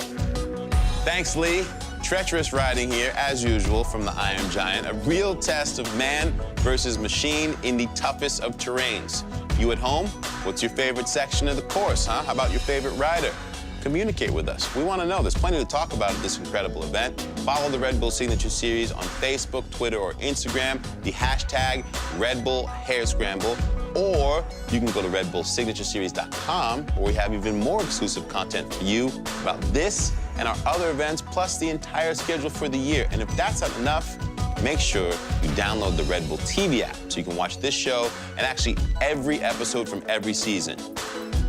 Thanks, Lee. Treacherous riding here, as usual, from the Iron Giant. A real test of man versus machine in the toughest of terrains. You at home? What's your favorite section of the course, huh? How about your favorite rider? Communicate with us. We want to know. There's plenty to talk about at this incredible event. Follow the Red Bull Signature Series on Facebook, Twitter, or Instagram. The hashtag Red Bull Hare Scramble. Or you can go to RedBullSignatureSeries.com, where we have even more exclusive content for you about this and our other events, plus the entire schedule for the year. And if that's not enough, make sure you download the Red Bull TV app so you can watch this show and actually every episode from every season.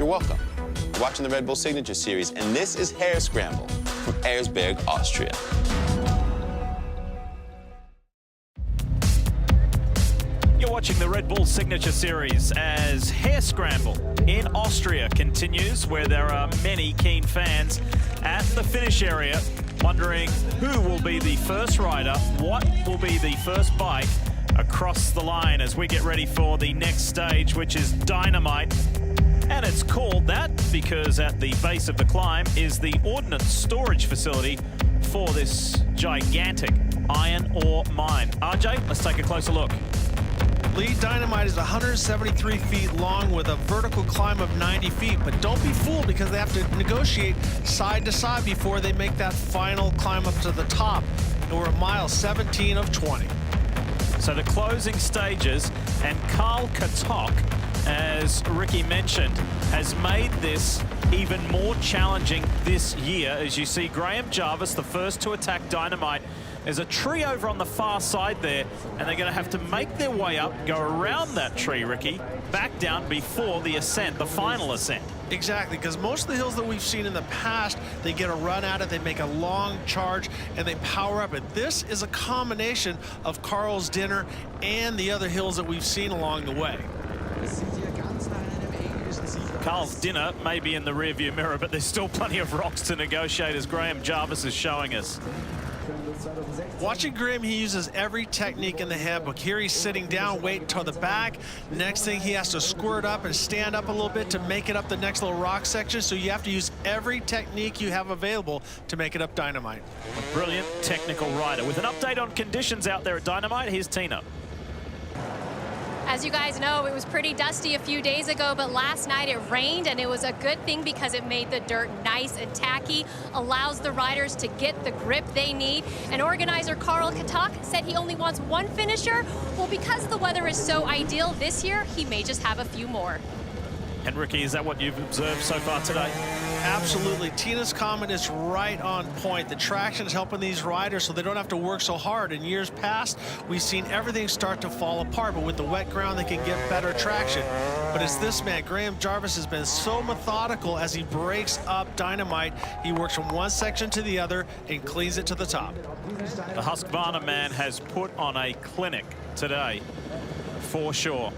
You're welcome. You're watching the Red Bull Signature Series, and this is Hair Scramble from Erzberg, Austria. You're watching the Red Bull Signature Series as Hair Scramble in Austria continues, where there are many keen fans at the finish area wondering who will be the first rider, what will be the first bike across the line as we get ready for the next stage, which is Dynamite. And it's called that because at the base of the climb is the ordnance storage facility for this gigantic iron ore mine. RJ, let's take a closer look. Lead Dynamite is 173 feet long with a vertical climb of 90 feet, but don't be fooled because they have to negotiate side to side before they make that final climb up to the top. And we're at mile 17 of 20. So the closing stages, and Carl Katok, as Ricky mentioned, has made this even more challenging this year. As you see, Graham Jarvis, the first to attack Dynamite. There's a tree over on the far side there, and they're going to have to make their way up, go around that tree, Ricky, back down before the ascent, the final ascent. Exactly, because most of the hills that we've seen in the past, they get a run at it, they make a long charge, and they power up. And this is a combination of Carl's Dinner and the other hills that we've seen along the way. Carl's Dinner may be in the rearview mirror, but there's still plenty of rocks to negotiate, as Graham Jarvis is showing us. Watching Graham, he uses every technique in the handbook. Here he's sitting down, waiting toward the back. Next thing, he has to squirt up and stand up a little bit to make it up the next little rock section. So you have to use every technique you have available to make it up Dynamite. A brilliant technical rider. With an update on conditions out there at Dynamite, here's Tina. As you guys know, it was pretty dusty a few days ago, but last night it rained, and it was a good thing because it made the dirt nice and tacky, allows the riders to get the grip they need. And organizer Carl Katak said he only wants one finisher. Well, because the weather is so ideal this year, he may just have a few more. And Ricky, is that what you've observed so far today? Absolutely. Tina's comment is right on point. The traction is helping these riders so they don't have to work so hard. In years past, we've seen everything start to fall apart, but with the wet ground, they can get better traction. But it's this man, Graham Jarvis, has been so methodical as he breaks up Dynamite. He works from one section to the other and cleans it to the top. The Husqvarna man has put on a clinic today, for sure,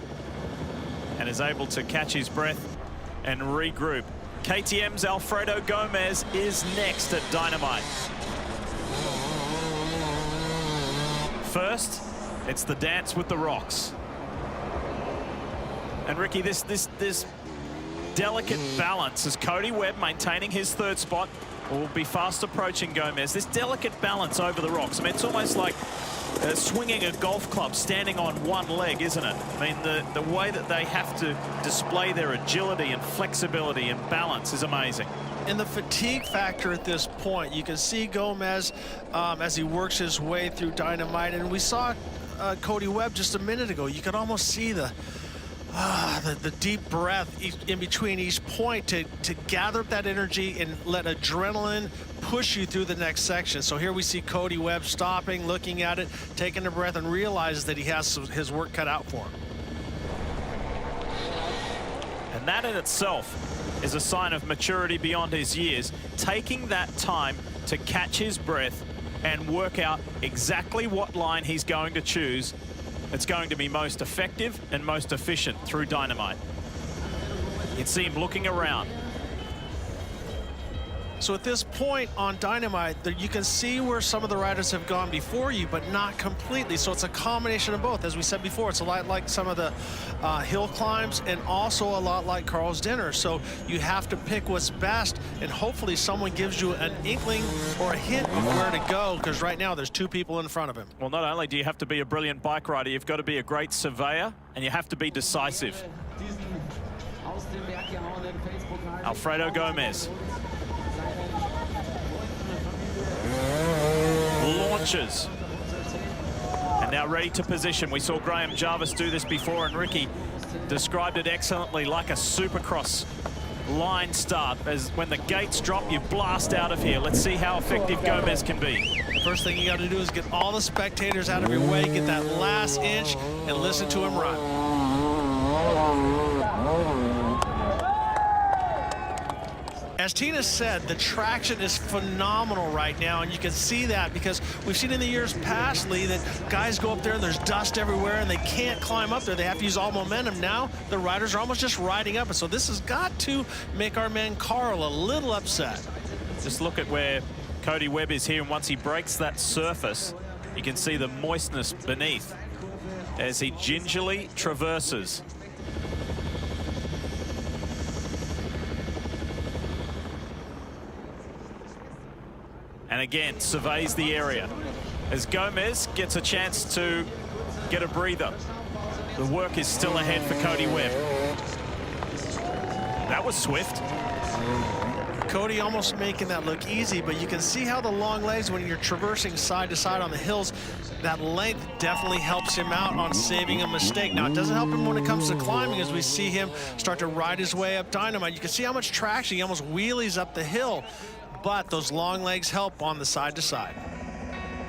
and is able to catch his breath and regroup. KTM's Alfredo Gomez is next at Dynamite. First, it's the dance with the rocks. And Ricky, this delicate balance as Cody Webb maintaining his third spot will be fast approaching Gomez. This delicate balance over the rocks. I mean, it's almost like swinging a golf club standing on one leg, isn't it? I mean, the way that they have to display their agility and flexibility and balance is amazing. And the fatigue factor at this point, you can see Gomez as he works his way through Dynamite, and we saw Cody Webb just a minute ago. You could almost see the deep breath in between each point to gather up that energy and let adrenaline push you through the next section. So here we see Cody Webb stopping, looking at it, taking a breath, and realizes that he has his work cut out for him. And that in itself is a sign of maturity beyond his years, taking that time to catch his breath and work out exactly what line he's going to choose. It's going to be most effective and most efficient through Dynamite. You can see him looking around. So at this point on Dynamite, you can see where some of the riders have gone before you, but not completely. So it's a combination of both. As we said before, it's a lot like some of the hill climbs and also a lot like Carl's Dinner. So you have to pick what's best, and hopefully someone gives you an inkling or a hint of where to go, because right now there's two people in front of him. Well, not only do you have to be a brilliant bike rider, you've got to be a great surveyor, and you have to be decisive. Alfredo Gomez launches, and now ready to position. We saw Graham Jarvis do this before, and Ricky described it excellently, like a supercross line start. As when the gates drop, you blast out of here. Let's see how effective Gomez can be. First thing you got to do is get all the spectators out of your way, get that last inch, and listen to him run. As Tina said, the traction is phenomenal right now, and you can see that because we've seen in the years past, Lee, that guys go up there and there's dust everywhere and they can't climb up there. They have to use all momentum. Now the riders are almost just riding up, and so this has got to make our man Carl a little upset. Just look at where Cody Webb is here, and once he breaks that surface, you can see the moistness beneath as he gingerly traverses. And again, surveys the area as Gomez gets a chance to get a breather. The work is still ahead for Cody Webb. That was swift. Cody almost making that look easy, but you can see how the long legs, when you're traversing side to side on the hills, that length definitely helps him out on saving a mistake. Now, it doesn't help him when it comes to climbing, as we see him start to ride his way up Dynamite. You can see how much traction, he almost wheelies up the hill, but those long legs help on the side to side.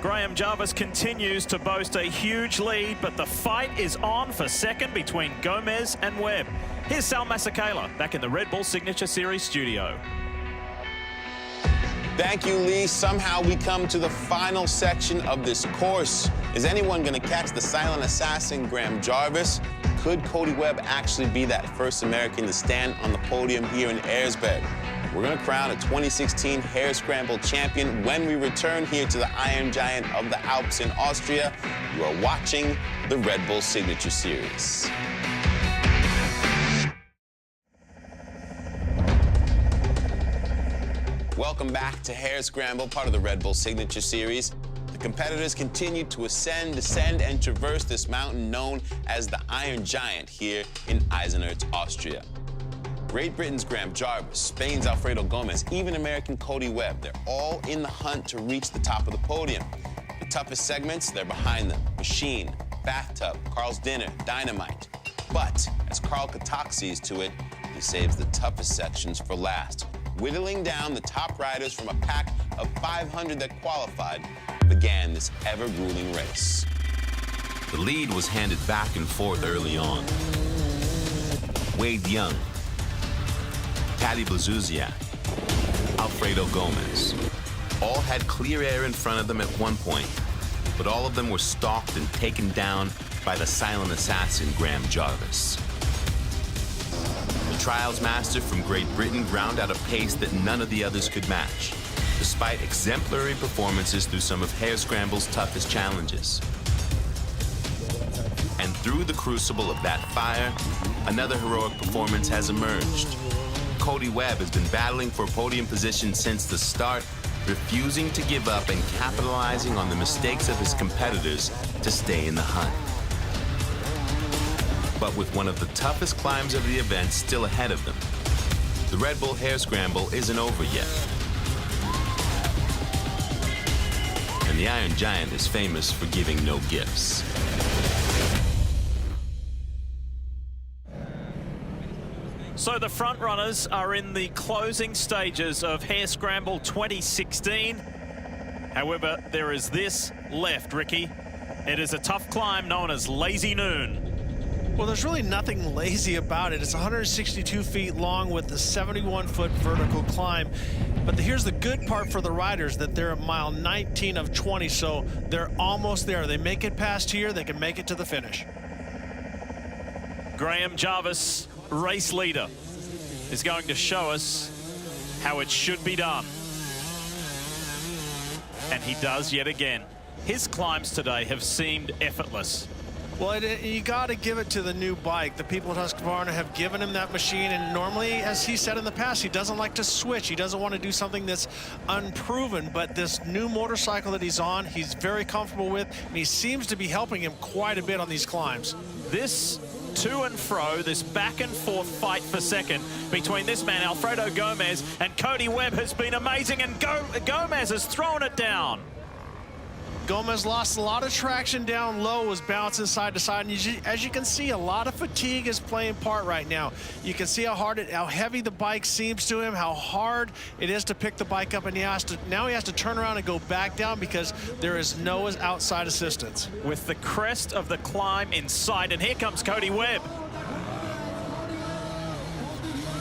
Graham Jarvis continues to boast a huge lead, but the fight is on for second between Gomez and Webb. Here's Sal Masekela back in the Red Bull Signature Series studio. Thank you, Lee. Somehow we come to the final section of this course. Is anyone going to catch the silent assassin, Graham Jarvis? Could Cody Webb actually be that first American to stand on the podium here in Erzberg? We're going to crown a 2016 Hare Scramble champion when we return here to the Iron Giant of the Alps in Austria. You are watching the Red Bull Signature Series. Welcome back to Hare Scramble, part of the Red Bull Signature Series. The competitors continue to ascend, descend, and traverse this mountain known as the Iron Giant here in Eisenerz, Austria. Great Britain's Graham Jarvis, Spain's Alfredo Gomez, even American Cody Webb, they're all in the hunt to reach the top of the podium. The toughest segments, they're behind them. Machine, Bathtub, Carl's Dinner, Dynamite. But as Carl Katak sees to it, he saves the toughest sections for last. Whittling down the top riders from a pack of 500 that qualified, began this ever-grueling race. The lead was handed back and forth early on. Wade Young, Tadej Blazuziak, Alfredo Gomez, all had clear air in front of them at one point, but all of them were stalked and taken down by the silent assassin, Graham Jarvis. The trials master from Great Britain ground out a pace that none of the others could match, despite exemplary performances through some of Hare Scramble's toughest challenges. And through the crucible of that fire, another heroic performance has emerged. Cody Webb has been battling for podium position since the start, refusing to give up and capitalizing on the mistakes of his competitors to stay in the hunt. But with one of the toughest climbs of the event still ahead of them, the Red Bull Hare Scramble isn't over yet. And the Iron Giant is famous for giving no gifts. So the front runners are in the closing stages of Hare Scramble 2016. However, there is this left, Ricky. It is a tough climb known as Lazy Noon. Well, there's really nothing lazy about it. It's 162 feet long with a 71-foot vertical climb. But here's the good part for the riders, that they're at mile 19 of 20, so they're almost there. They make it past here, they can make it to the finish. Graham Jarvis, race leader, is going to show us how it should be done. And he does yet again. His climbs today have seemed effortless. Well, you got to give it to the new bike. The people at Husqvarna have given him that machine, and normally, as he said in the past, he doesn't like to switch. He doesn't want to do something that's unproven, but this new motorcycle that he's on, he's very comfortable with, and he seems to be helping him quite a bit on these climbs. This to and fro, this back and forth fight for second between this man, Alfredo Gomez, and Cody Webb has been amazing, and Gomez has thrown it down. Gomez lost a lot of traction down low, was bouncing side to side, and as you can see, a lot of fatigue is playing part right now. You can see how heavy the bike seems to him, how hard it is to pick the bike up, and now he has to turn around and go back down because there is no outside assistance. With the crest of the climb in sight, and here comes Cody Webb.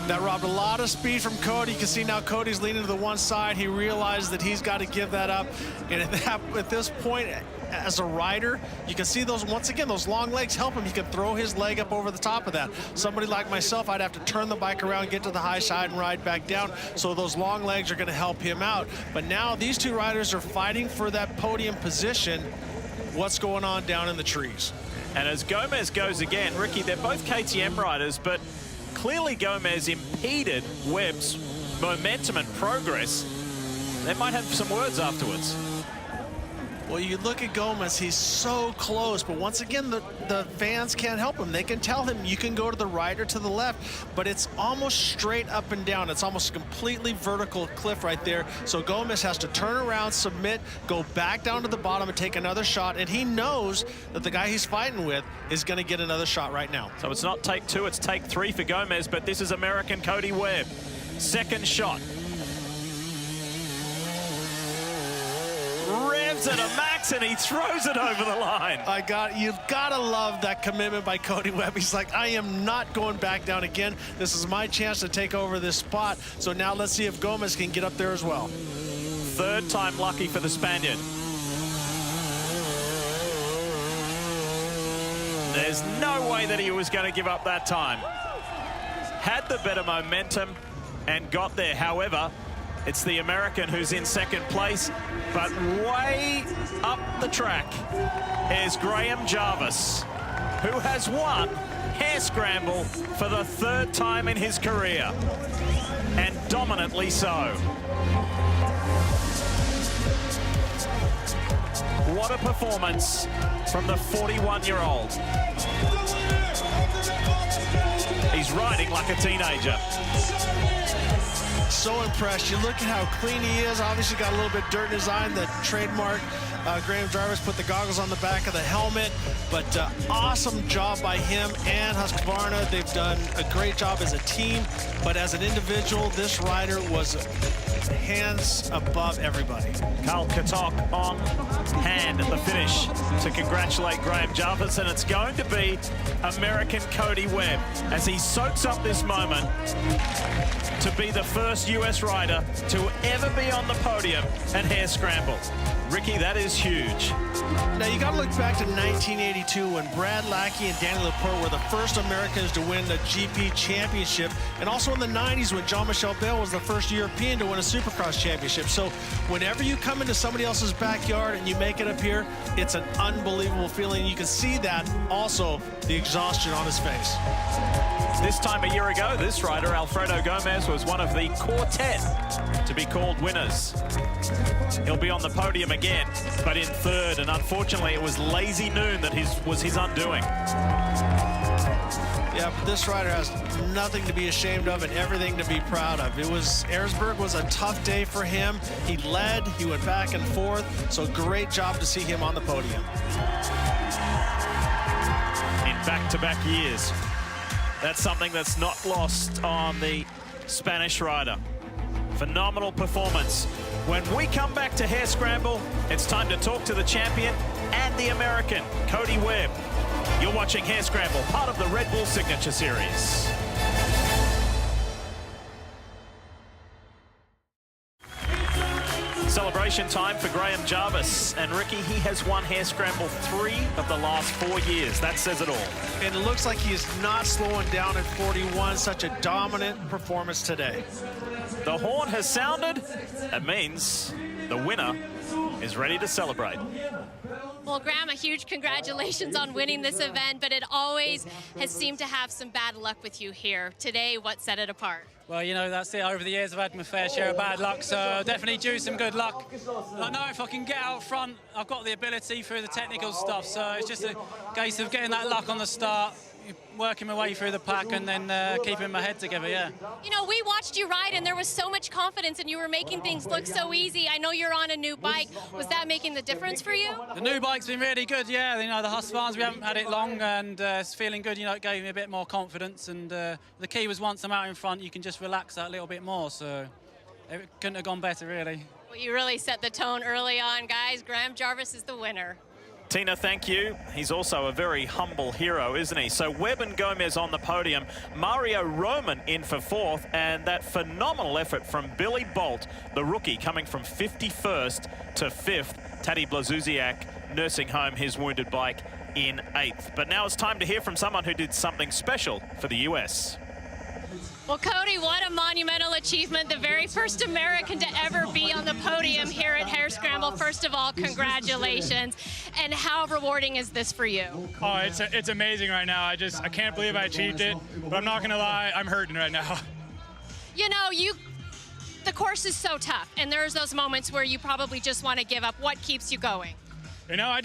That robbed a lot of speed from Cody. You can see now Cody's leaning to the one side. He realized that he's got to give that up. And at this point, as a rider, you can see those, once again, those long legs help him. He can throw his leg up over the top of that. Somebody like myself, I'd have to turn the bike around, get to the high side, and ride back down. So those long legs are going to help him out. But now these two riders are fighting for that podium position. What's going on down in the trees? And as Gomez goes again, Ricky, they're both KTM riders, but clearly Gomez impeded Webb's momentum and progress. They might have some words afterwards. Well, you look at Gomez, he's so close, but once again, the fans can't help him. They can tell him you can go to the right or to the left, but it's almost straight up and down. It's almost a completely vertical cliff right there. So Gomez has to turn around, submit, go back down to the bottom and take another shot, and he knows that the guy he's fighting with is going to get another shot right now. So it's not take two, it's take three for Gomez, but this is American Cody Webb. Second shot. Revs at a max and he throws it over the line. You've got to love that commitment by Cody Webb. He's like, I am not going back down again. This is my chance to take over this spot. So now let's see if Gomez can get up there as well. Third time lucky for the Spaniard. There's no way that he was going to give up that time. Had the better momentum and got there. However, it's the American who's in second place, but way up the track is Graham Jarvis, who has won Hare Scramble for the third time in his career, and dominantly so. What a performance from the 41-year-old. He's riding like a teenager. So impressed. You look at how clean he is. Obviously got a little bit dirt in his eye, the trademark. Graham Jarvis put the goggles on the back of the helmet, but awesome job by him and Husqvarna. They've done a great job as a team, but as an individual, this rider was hands above everybody. Carl Katok on hand at the finish to congratulate Graham Jarvis, and it's going to be American Cody Webb as he soaks up this moment to be the first US rider to ever be on the podium at Hare Scramble. Ricky, that is huge. Now you got to look back to 1982 when Brad Lackey and Danny Laporte were the first Americans to win the GP championship, and also in the 90s when Jean-Michel Bale was the first European to win a Supercross championship. So whenever you come into somebody else's backyard and you make it up here, it's an unbelievable feeling. You can see that also, the exhaustion on his face. This time a year ago, this rider, Alfredo Gomez, was one of the quartet to be called winners. He'll be on the podium again, but in third, and unfortunately it was Lazy Noon that was his undoing. Yeah, but this rider has nothing to be ashamed of and everything to be proud of. Ehresburg was a tough day for him. He led, he went back and forth, so great job to see him on the podium. In back-to-back years. That's something that's not lost on the Spanish rider. Phenomenal performance. When we come back to Hare Scramble, it's time to talk to the champion and the American, Cody Webb. You're watching Hare Scramble, part of the Red Bull Signature Series. Celebration time for Graham Jarvis. And Ricky, he has won Hare Scramble 3 of the last 4 years. That says it all. And it looks like he is not slowing down at 41. Such a dominant performance today. The horn has sounded. That means the winner is ready to celebrate. Well, Graham, a huge congratulations on winning this event, but it always has seemed to have some bad luck with you here. Today, what set it apart? Well, you know, that's it. Over the years, I've had my fair share of bad luck, so definitely due some good luck. I know if I can get out front, I've got the ability through the technical stuff, so it's just a case of getting that luck on the start, working my way through the pack, and then keeping my head together, yeah. You know, we watched you ride, and there was so much confidence, and you were making things look so easy. I know you're on a new bike. Was that making the difference for you? The new bike's been really good, yeah. You know, the Husqvarnas, we haven't had it long, and it's feeling good. You know, it gave me a bit more confidence, and the key was once I'm out in front, you can just relax that a little bit more, so it couldn't have gone better, really. Well, you really set the tone early on, guys. Graham Jarvis is the winner. Tina, thank you. He's also a very humble hero, isn't he? So Webb and Gomez on the podium, Mario Roman in for 4th, and that phenomenal effort from Billy Bolt, the rookie, coming from 51st to 5th. Tadej Blazusiak nursing home his wounded bike in 8th. But now it's time to hear from someone who did something special for the US. Well, Cody, what a monumental achievement. The very first American to ever be on the podium here at Hare Scramble. First of all, congratulations. And how rewarding is this for you? Oh, it's amazing right now. I can't believe I achieved it, but I'm not gonna lie, I'm hurting right now. You know, the course is so tough, and there's those moments where you probably just want to give up. What keeps you going? You know,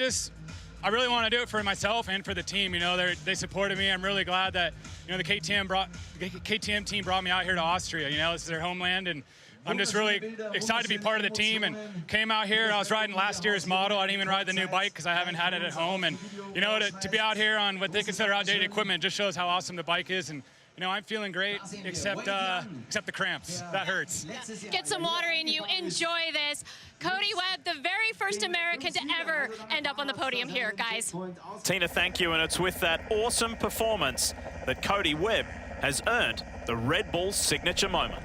I really want to do it for myself and for the team. You know, they supported me. I'm really glad that, you know, the KTM team brought me out here to Austria. You know, this is their homeland, and I'm just really excited to be part of the team. And came out here. I was riding last year's model. I didn't even ride the new bike because I haven't had it at home. And you know, to be out here on what they consider outdated equipment just shows how awesome the bike is. And you know, I'm feeling great, except the cramps. That hurts. Get some water in you. Enjoy this. Cody Webb, the very first American to ever end up on the podium here, guys. Tina, thank you. And it's with that awesome performance that Cody Webb has earned the Red Bull signature moment.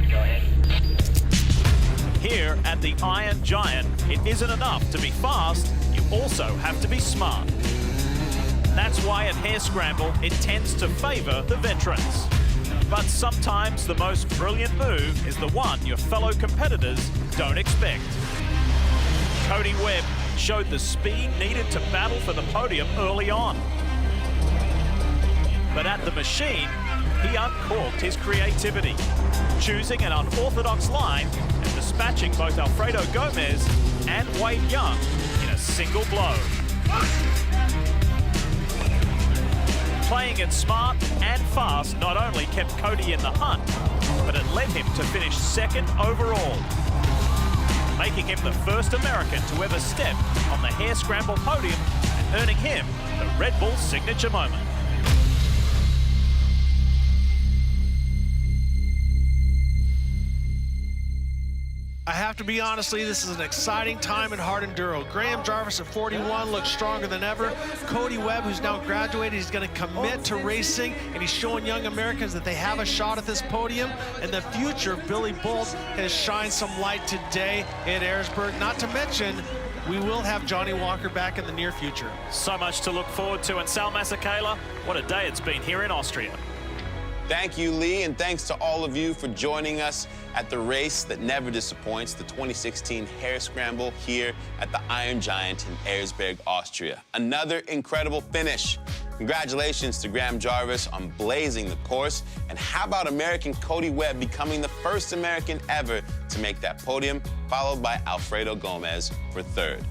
Go ahead. Here at the Iron Giant, it isn't enough to be fast, you also have to be smart. That's why at Hare Scramble, it tends to favor the veterans. But sometimes the most brilliant move is the one your fellow competitors don't expect. Cody Webb showed the speed needed to battle for the podium early on. But at the machine, he uncorked his creativity, choosing an unorthodox line and dispatching both Alfredo Gomez and Wade Young in a single blow. Playing it smart and fast not only kept Cody in the hunt, but it led him to finish 2nd overall, making him the first American to ever step on the Hare Scramble podium and earning him the Red Bull signature moment. I have to be honestly, this is an exciting time in hard enduro. Graham Jarvis at 41 looks stronger than ever. Cody Webb, who's now graduated, he's going to commit to racing, and he's showing young Americans that they have a shot at this podium. And the future, Billy Bolt has shined some light today at Ayersburg. Not to mention, we will have Johnny Walker back in the near future. So much to look forward to. And Sal Masekela, what a day it's been here in Austria. Thank you, Lee, and thanks to all of you for joining us at the race that never disappoints, the 2016 Hare Scramble here at the Iron Giant in Ayersburg, Austria. Another incredible finish. Congratulations to Graham Jarvis on blazing the course, and how about American Cody Webb becoming the first American ever to make that podium, followed by Alfredo Gomez for 3rd.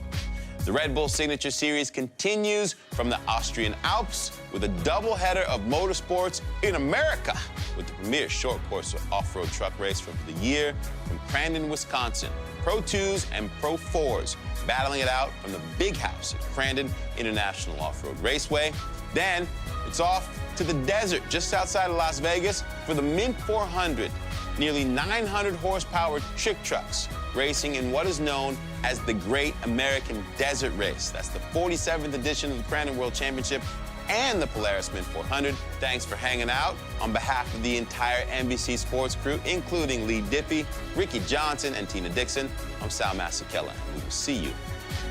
The Red Bull Signature Series continues from the Austrian Alps with a doubleheader of motorsports in America with the premier short course off-road truck race for the year from Crandon, Wisconsin. Pro 2s and Pro 4s battling it out from the big house at Crandon International Off-Road Raceway. Then it's off to the desert just outside of Las Vegas for the Mint 400. Nearly 900 horsepower trick trucks racing in what is known as the Great American Desert Race. That's the 47th edition of the Crandon World Championship and the Polaris Mint 400. Thanks for hanging out. On behalf of the entire NBC Sports crew, including Lee Dippy, Ricky Johnson, and Tina Dixon, I'm Sal Masekela. We will see you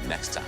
next time.